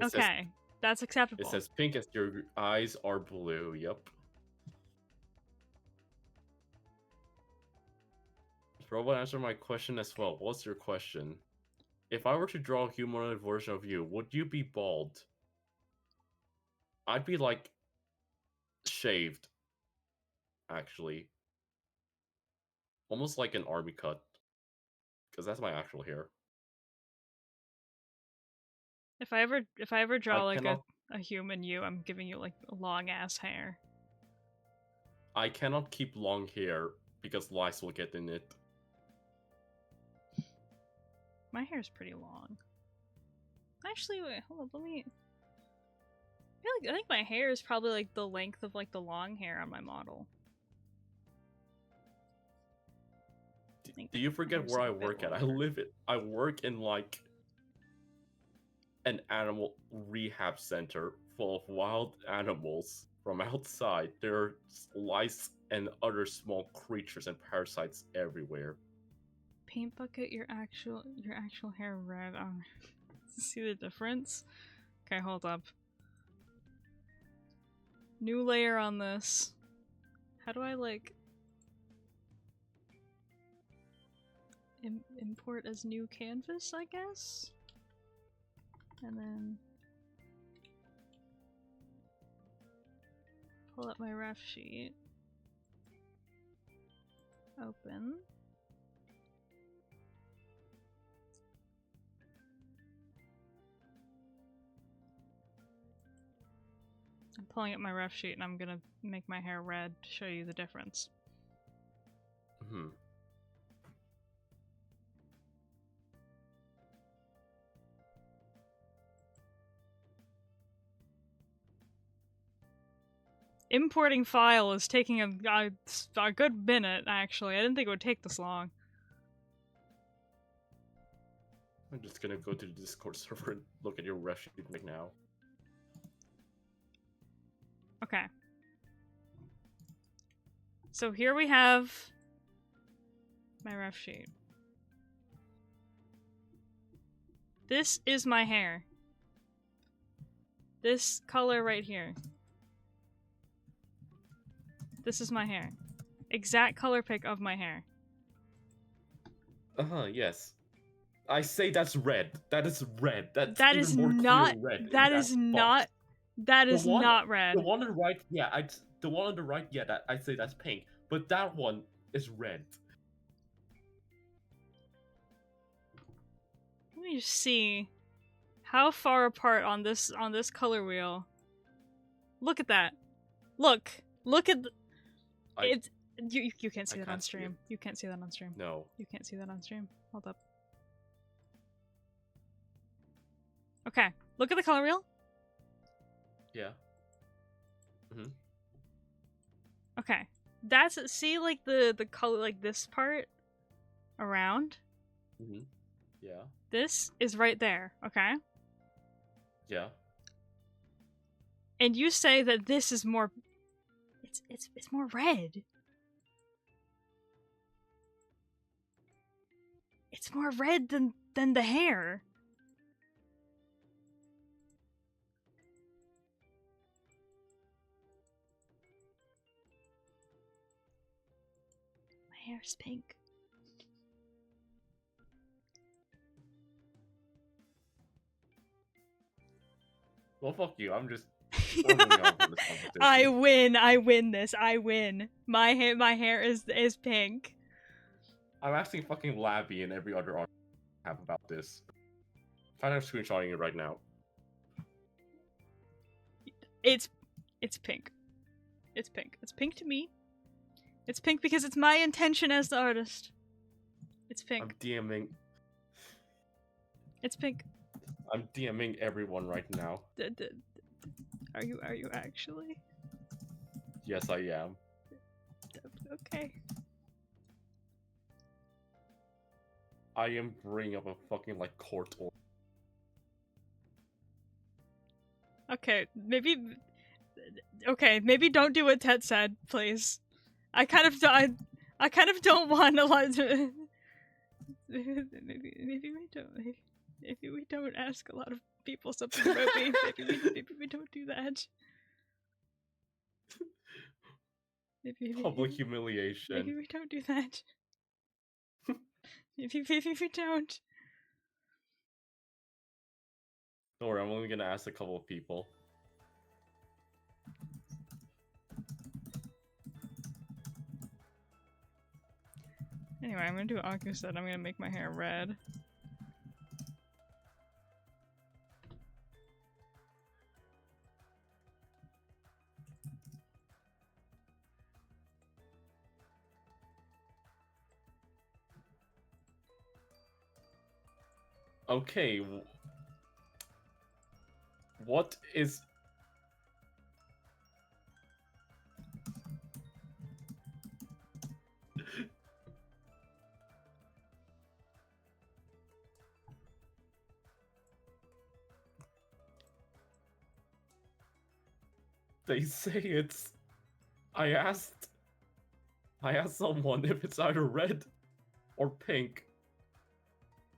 okay. That's acceptable. It's as pink as your eyes are blue. Yep. Robot, answer my question as well. What's your question? If I were to draw a humanoid version of you, would you be bald? I'd be like shaved, actually. Almost like an army cut. Because that's my actual hair. If I ever draw like cannot- a human you, I'm giving you like long ass hair. I cannot keep long hair because lice will get in it. My hair's pretty long. Actually, wait, hold on, let me... I think my hair is probably like the length of like the long hair on my model. Do you forget where I work at? I work in like an animal rehab center full of wild animals from outside. There are lice and other small creatures and parasites everywhere. Paint bucket your actual hair red. See the difference? Okay, hold up. New layer on this. How do I like import as new canvas, I guess? And then pull up my ref sheet. Open. I'm pulling up my ref sheet and I'm gonna make my hair red to show you the difference. Importing file is taking a good minute, actually. I didn't think it would take this long. I'm just gonna go to the Discord server and look at your ref sheet right now. Okay. So here we have my ref sheet. This is my hair. This color right here. This is my hair. Exact color pick of my hair. Yes. I say that's red. That is red. That's that even is more not clear red. that is not that is not red. The one on the right, yeah, the one on the right, yeah, that I'd say that's pink. But that one is red. Let me just see how far apart on this color wheel. Look at that. Look at the, it's you can't see that on stream. You can't see that on stream. No. You can't see that on stream. Hold up. Okay, look at the color wheel. Yeah. Mm-hmm. Okay, that's see like the color like this part around. Mm-hmm. Yeah. This is right there. Okay, Yeah. and you say that this is more. It's more red. It's more red than the hair. My hair's pink. Well, fuck you. I'm just formally on for this competition. I win this. I win. My hair is pink. I'm asking fucking Labby and every other artist I have about this. I'm kind of screenshotting it right now. It's pink. It's pink. It's pink to me. It's pink because it's my intention as the artist. It's pink. I'm DMing. It's pink. I'm DMing everyone right now. Are you actually? Yes, I am. Okay. I am bringing up a fucking like court order. Okay, maybe. Okay, maybe don't do what Tet said, please. I kind of don't want a lot to. Maybe we don't. Maybe we don't ask a lot of people something about me. Maybe we don't do that. Public humiliation. Maybe we don't do that. maybe we don't. Don't worry, I'm only gonna ask a couple of people. Anyway, I'm gonna do what Aku said. I'm gonna make my hair red. Okay. What is... They say it's... I asked someone if it's either red or pink.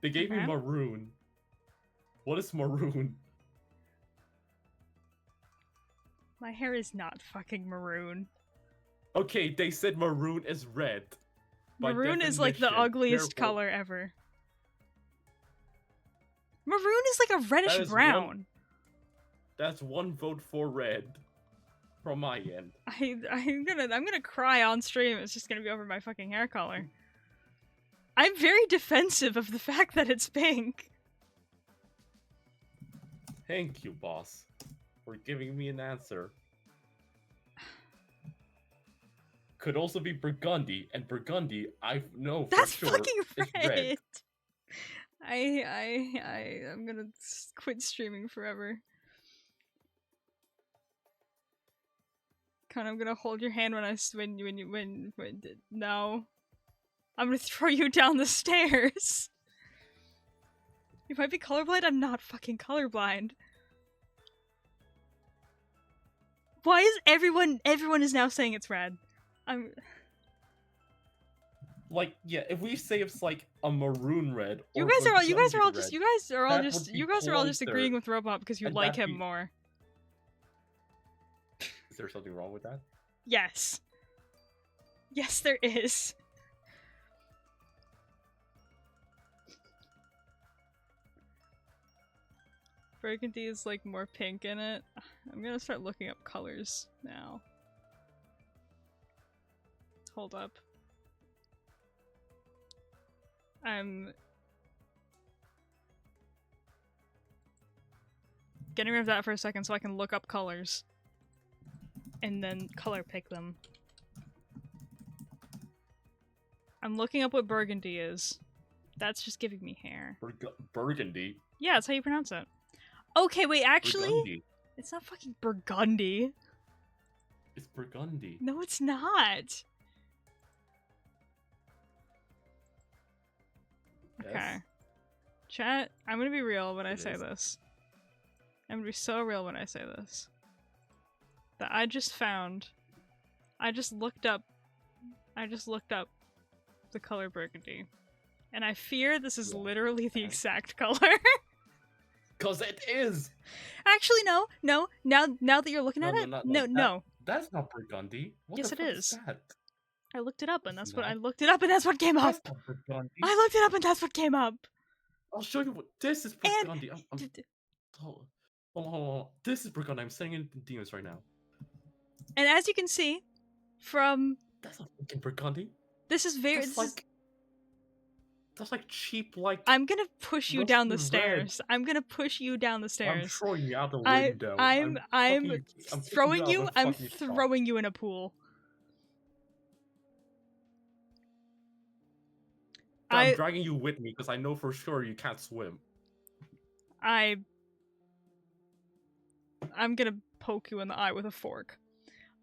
They gave me maroon. What is maroon? My hair is not fucking maroon. Okay, they said maroon is red. Maroon is like the ugliest color ever. Maroon is like a reddish brown. That's one vote for red. From my end. I'm gonna cry on stream. It's just gonna be over my fucking hair color. I'm very defensive of the fact that it's pink. Thank you, boss, for giving me an answer. Could also be burgundy, and burgundy I know for That's sure fucking is red. I'm gonna quit streaming forever. I'm gonna hold your hand when no. I'm gonna throw you down the stairs. You might be colorblind. I'm not fucking colorblind. Why is everyone is now saying it's red? I'm like, yeah, if we say it's like a maroon red. You guys are all just agreeing with Robot because you like him more. Is there something wrong with that? Yes. Yes, there is. Burgundy is like more pink in it. I'm gonna start looking up colors now. Hold up. I'm getting rid of that for a second so I can look up colors. And then color pick them. I'm looking up what burgundy is. That's just giving me hair. Burgundy? Yeah, that's how you pronounce it. Okay, wait, actually, Burgundy. it's not fucking burgundy. It's burgundy. No, it's not. Okay. Yes, Chat, I'm gonna be real when I it say is. this. I'm gonna be so real when I say this. That I just looked up the color burgundy. And I fear this is Yeah. literally the And? exact color. Cause it is. Actually, no. Now that you're looking at it, no. That, that's not burgundy. What Yes, the it fuck is. that? I looked it up, and It's that's what I not. looked it up, and that's what came up. That's not burgundy. I looked it up, and that's what came up. I'll show you what this is burgundy. Hold on. This is burgundy. I'm saying it in demons right now. And as you can see, from That's not fucking burgundy. this is very. That's like cheap, like. I'm gonna push you down the Russian stairs. I'm gonna push you down the I'm stairs. throwing you out the window. I'm throwing kicking you. out I'm the fucking shop. throwing you in a pool. I'm dragging you with me because I know for sure you can't swim. I'm gonna poke you in the eye with a fork.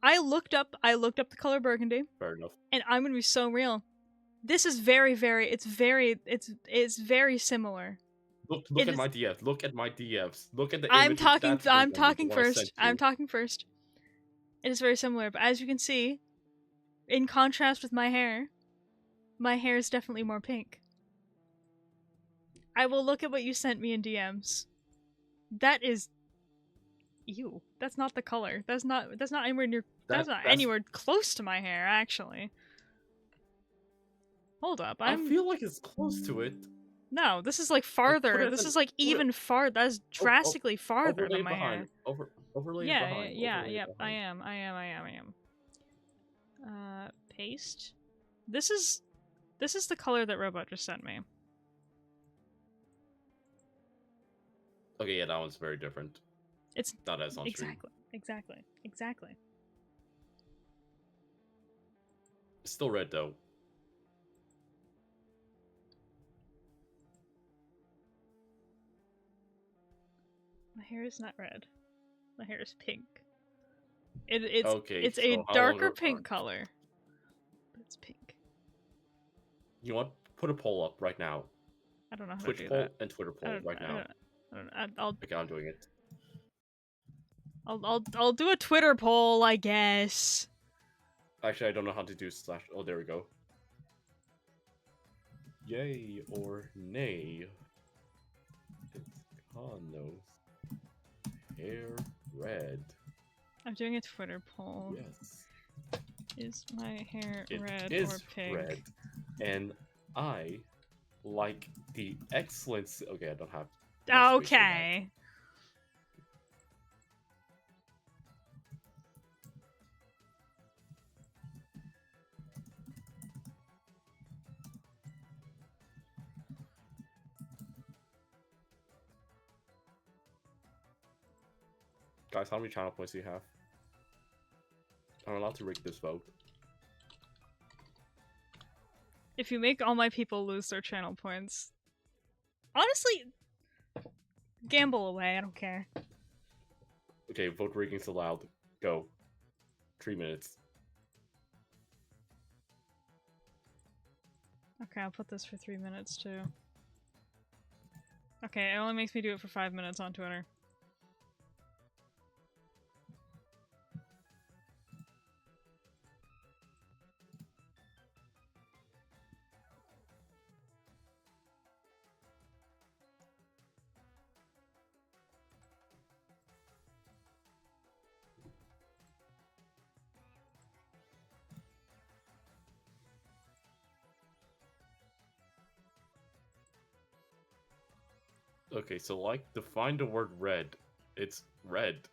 I looked up the color burgundy. Fair enough. And I'm gonna be so real. This is very it's very similar. Look at my DFs. Look at my DFs. Look at the I'm images. talking That's burgundy, talking the one I first. sent I'm you. talking first. It is very similar, but as you can see, in contrast with my hair is definitely more pink. I will look at what you sent me in DMs. That is ew. That's not the color. That's not anywhere near that's not anywhere close to my hair, actually. Hold up, I feel like it's close to it. No, this is like farther. This is like even far. That's drastically farther than my hair. Overlay behind. Yeah. I am. Paste. This is the color that Robot just sent me. Okay, yeah, that one's very different. It's not as on stream. Exactly. It's still red though. My hair is not red. My hair is pink. It's so a darker pink color. But it's pink. You know what? Put a poll up right now. I don't know how Twitch to do poll that. and Twitter poll right now. Okay, I'm doing it. I'll do a Twitter poll, I guess. Actually, I don't know how to do slash. Oh, there we go. Yay or nay? It's Kano's hair red. I'm doing a Twitter poll. Yes. Is my hair red is or pink? Red. And I like the excellence. Okay, I don't have. Okay. Guys, how many channel points do you have? I'm allowed to rig this vote. If you make all my people lose their channel points, honestly, gamble away. I don't care. Okay, vote rigging's allowed. Go. 3 minutes. Okay, I'll put this for 3 minutes too. Okay, it only makes me do it for 5 minutes on Twitter. Okay, so like, define the word red. It's red.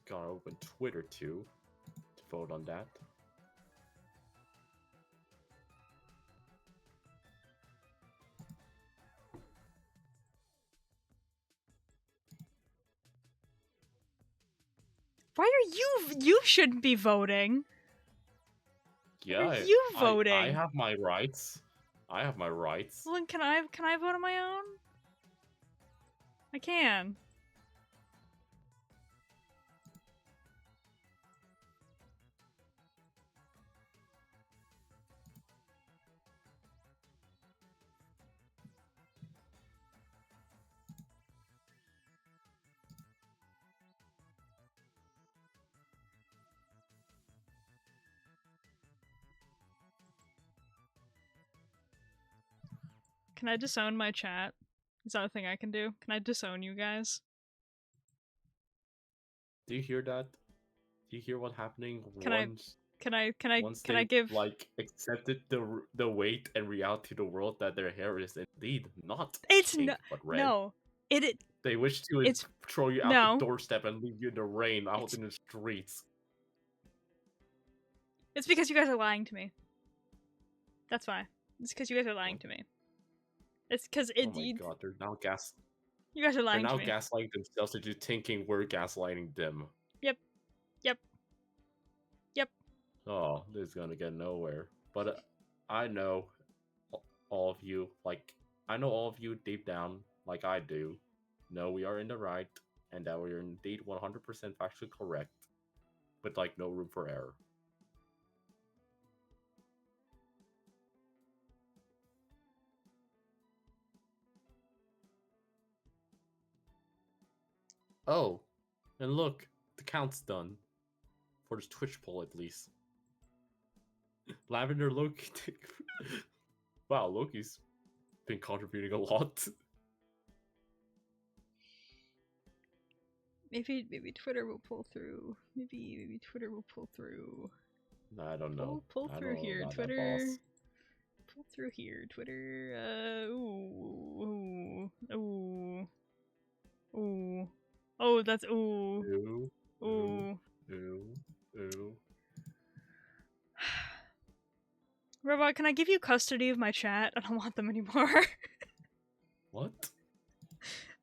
Gotta open Twitter too to vote on that. Why are you shouldn't be voting? Yeah, Why are you I voting? have my rights. I have my rights. Well, then can I vote on my own? I can. Can I disown my chat? Is that a thing I can do? Can I disown you guys? Do you hear that? Do you hear what's happening Can I once can I they give like accepted the weight and reality of the world that their hair is indeed not it's pink but red? no. It They wish to it's throw you out the no. doorstep and leave you in the rain out It's in the streets. it's because you guys are lying to me. That's why. It's because you guys are lying to me. It's because Oh my god, you guys are they're lying now to me. gaslighting themselves into thinking we're gaslighting them. Yep. Yep. Yep. Oh, this is gonna get nowhere. But I know all of you, like, I know all of you deep down, like I do, know we are in the right and that we are indeed 100% factually correct, with like no room for error. Oh, and look, the count's done. For this Twitch poll, at least. Lavender Loki. Wow, Loki's been contributing a lot. Maybe Twitter will pull through. Maybe Twitter will pull through. I don't know. Pull I through don't know here, about that, Twitter. boss. Pull through here, Twitter. Ooh. Oh, that's ooh. Ooh, Ooh. ooh. Robot, can I give you custody of my chat? I don't want them anymore. What?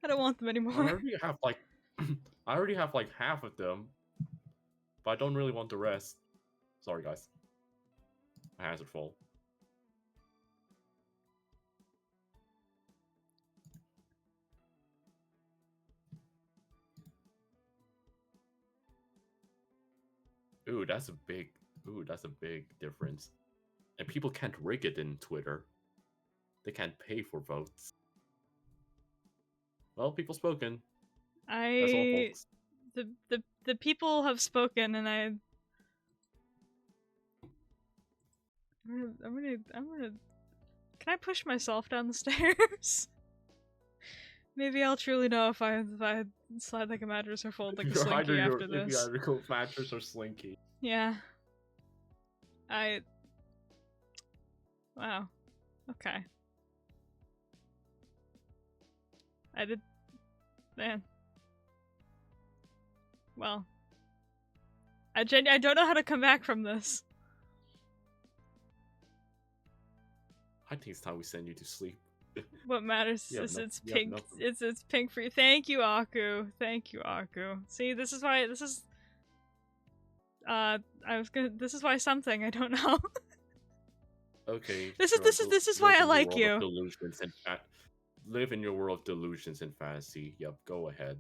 I don't want them I anymore. already have like, I already have like half of them, but I don't really want the rest. Sorry, guys. My hands are full. Ooh, that's a big difference. And people can't rig it in Twitter. They can't pay for votes. Well, people spoken. That's all, folks. The people have spoken, and I'm gonna. Can I push myself down the stairs? Maybe I'll truly know if I slide like a mattress or fold like a slinky after this. If you either go mattress or slinky. Yeah. Wow. Okay. Man. Well. I don't know how to come back from this. I think it's time we send you to sleep. What matters is it's pink. It's pink for you. Thank you, Aku. Thank you, Aku. See, this is why this is this is why something I don't know. Okay. This is why I like you. Delusions and live in your world of delusions and fantasy. Yep, go ahead.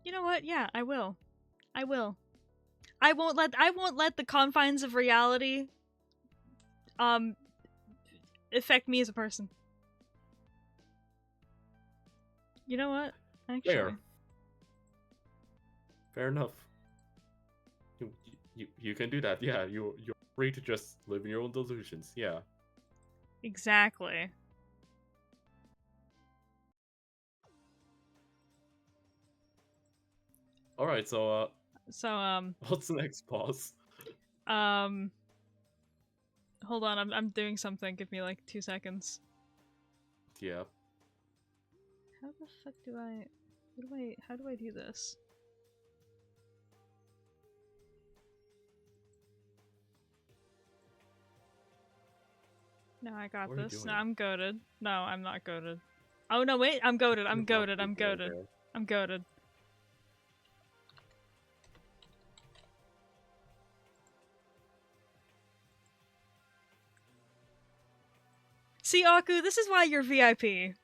You know what? Yeah, I will. I won't let the confines of reality affect me as a person. You know what? Actually. Fair enough. You can do that. Yeah, you're free to just live in your own delusions. Yeah. Exactly. All right. So So what's the next boss? Hold on. I'm doing something. Give me like 2 seconds. Yeah. How the fuck do I? How do I do this? No, I got this. No, I'm goated. No, I'm not goated. Oh no, wait, I'm goated. I'm goated. I'm goated. I'm goated. See, Aku, this is why you're VIP.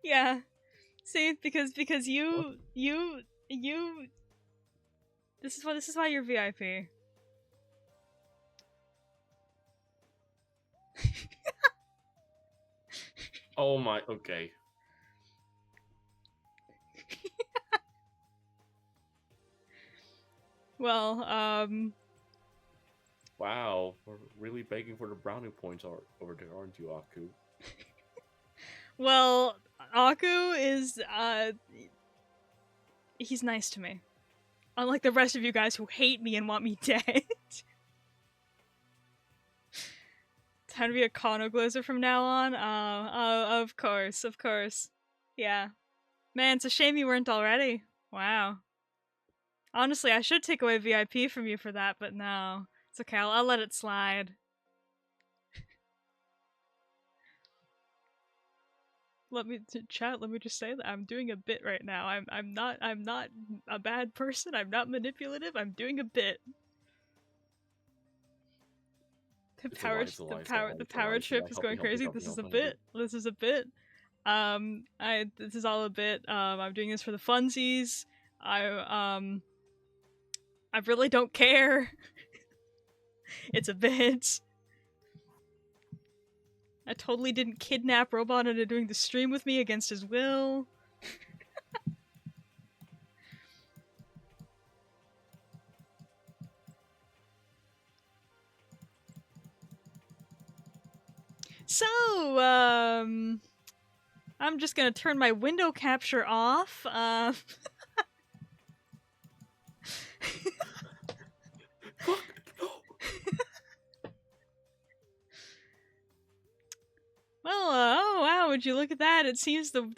Yeah. See, because you this is why you're VIP. Oh my, okay. Well, Wow, we're really begging for the brownie points over there, aren't you, Aku? well, Aku is he's nice to me. Unlike the rest of you guys who hate me and want me dead. Time to be a Kano Glazer from now on? Of course, of course. Yeah. Man, it's a shame you weren't already. Wow. Honestly, I should take away VIP from you for that, but no. It's okay, I'll let it slide. Let me just say that I'm doing a bit right now. I'm not a bad person. I'm not manipulative. I'm doing a bit. The power trip is going crazy. This is a bit. This is a bit. This is all a bit. I'm doing this for the funsies. I really don't care. It's a bit. I totally didn't kidnap Robot into doing the stream with me against his will. So, I'm just gonna turn my window capture off. Fuck, no! Well, oh wow, would you look at that? It seems okay.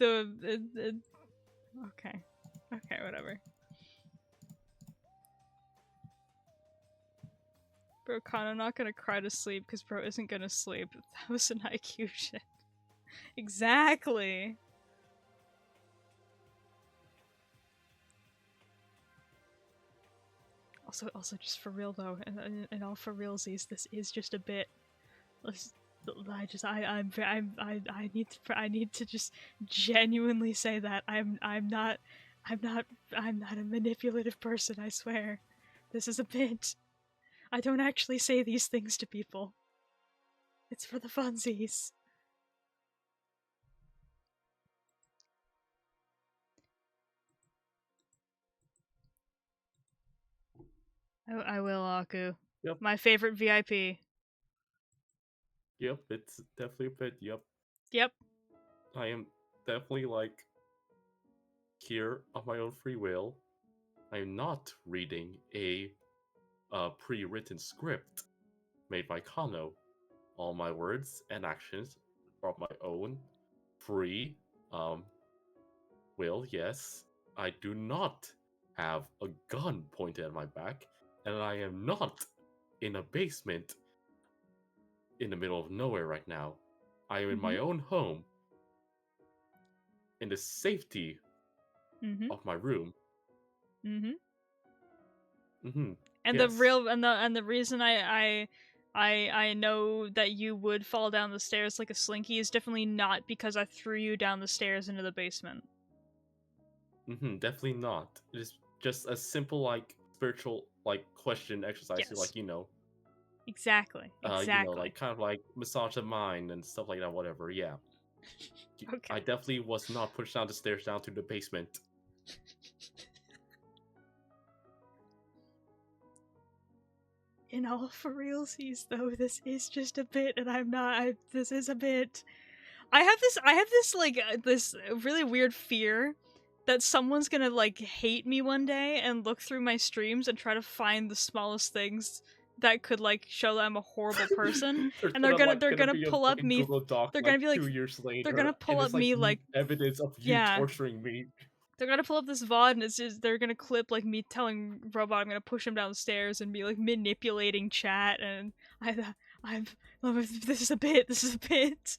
Okay, whatever. Bro, Kana not gonna cry to sleep because bro isn't gonna sleep. That was an IQ shit. Exactly. Also, just for real though, and all for realsies, this is just a bit. I need to just genuinely say that I'm not a manipulative person. I swear, this is a bit. I don't actually say these things to people. It's for the funsies. I will, Aku. Yep. My favorite VIP. Yep, it's definitely a bit, yep. Yep. I am definitely, like, here of my own free will. I am not reading a pre-written script made by Kano. All my words and actions are of my own free will, yes. I do not have a gun pointed at my back, and I am not in a basement in the middle of nowhere right now. I am in my own home, in the safety of my room. And Yes. the reason I know that you would fall down the stairs like a slinky is definitely not because I threw you down the stairs into the basement. Definitely not. It is just a simple, like, spiritual, like, question exercise. Yes. To, like, you know. Exactly. You know, like, kind of like massage the mind and stuff like that. Whatever. Yeah. Okay. I definitely was not pushed down the stairs down to the basement. In all for realsies, though, this is just a bit, and I'm not. This is a bit. I have this like this really weird fear that someone's gonna like hate me one day and look through my streams and try to find the smallest things that could like show that I'm a horrible person, and they're gonna pull up me. They're gonna be like 2 years later. They're gonna pull up me like evidence of you torturing me. They're gonna pull up this VOD and it's just they're gonna clip like me telling Robot I'm gonna push him downstairs and be like manipulating chat and this is a bit. This is a bit.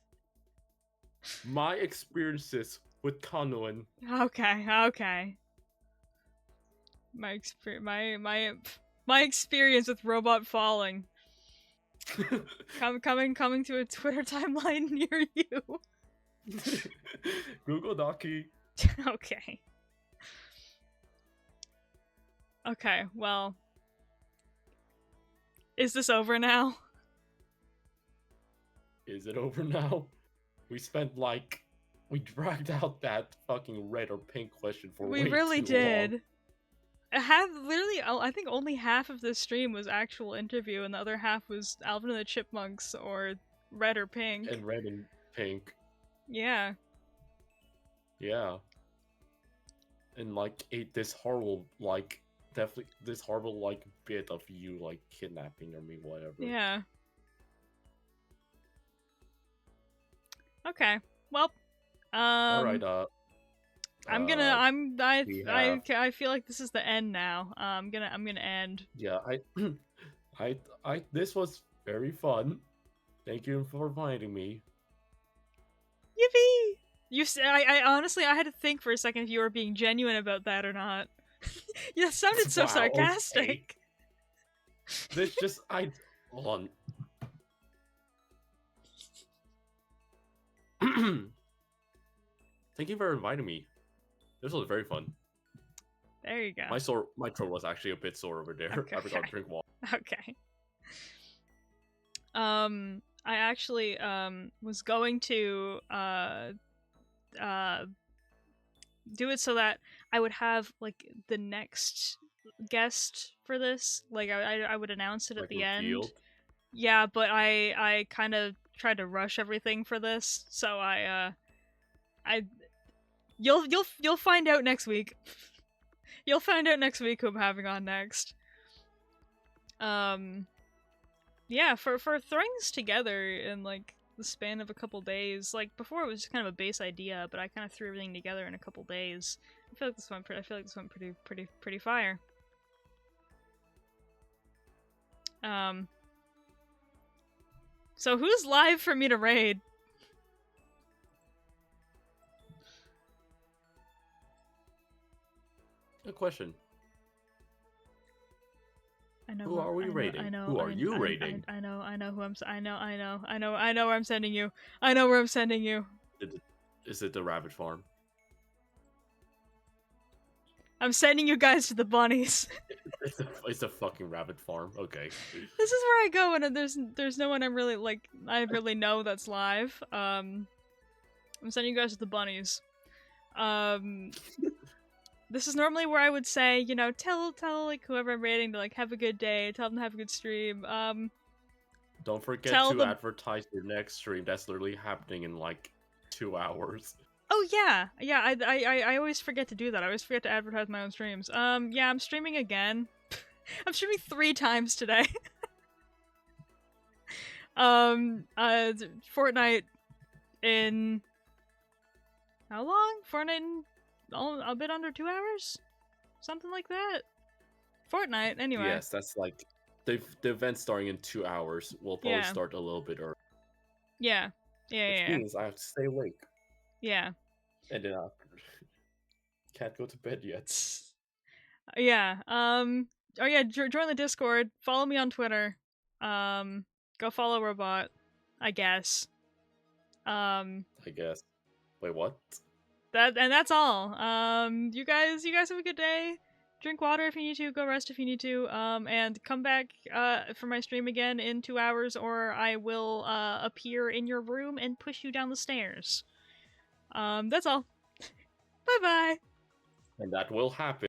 My experiences with Kanoan. Okay. My experience. My. My experience with Robot Falling. Coming to a Twitter timeline near you. Google Docky. Okay. Okay, well. Is this over now? Is it over now? We spent we dragged out that fucking red or pink question for We way really too long. did. I think only half of this stream was actual interview, and the other half was Alvin and the Chipmunks or red or pink. And red and pink. Yeah. Yeah. And this horrible definitely this horrible bit of you kidnapping or me, whatever. Yeah. Okay. Well. All right. I feel like this is the end now. I'm gonna end. Yeah. This was very fun. Thank you for inviting me. Yippee! I honestly I had to think for a second if you were being genuine about that or not. You sounded so Wow, sarcastic. Okay. This just hold on. Thank you for inviting me. This was very fun. There you go. My throat was actually a bit sore over there. Okay. I forgot to drink water. Okay. I actually was going to do it so that I would have the next guest for this. I would announce it at the revealed. end. Yeah, but I kind of tried to rush everything for this, so you'll find out next week. You'll find out next week who I'm having on next. Yeah, for throwing this together in the span of a couple days. Before it was just kind of a base idea, but I kind of threw everything together in a couple days. I feel like this went pretty fire. So who's live for me to raid? Good question. I know who are we raiding? Who are you raiding? I know who I'm. I know where I'm sending you. I know where I'm sending you. Is it the rabbit farm? I'm sending you guys to the bunnies. It's a fucking rabbit farm. Okay. This is where I go when there's no one I really know that's live. I'm sending you guys to the bunnies. This is normally where I would say, tell whoever I'm raiding to have a good day, tell them to have a good stream. Don't forget to advertise your next stream. That's literally happening in 2 hours. Oh yeah. I always forget to do that. I always forget to advertise my own streams. Yeah, I'm streaming again. I'm streaming 3 times today. Fortnite in how long? Fortnite in a bit under 2 hours? Something like that. Fortnite, anyway. Yes, that's the event starting in 2 hours. Will probably start a little bit early. Yeah. Which means I have to stay awake. Yeah. And then can't go to bed yet. Yeah. Oh yeah, join the Discord. Follow me on Twitter. Go follow Robot, I guess. I guess. Wait, what? That's all. You guys have a good day. Drink water if you need to. Go rest if you need to. And come back for my stream again in 2 hours, or I will appear in your room and push you down the stairs. That's all. Bye bye. And that will happen.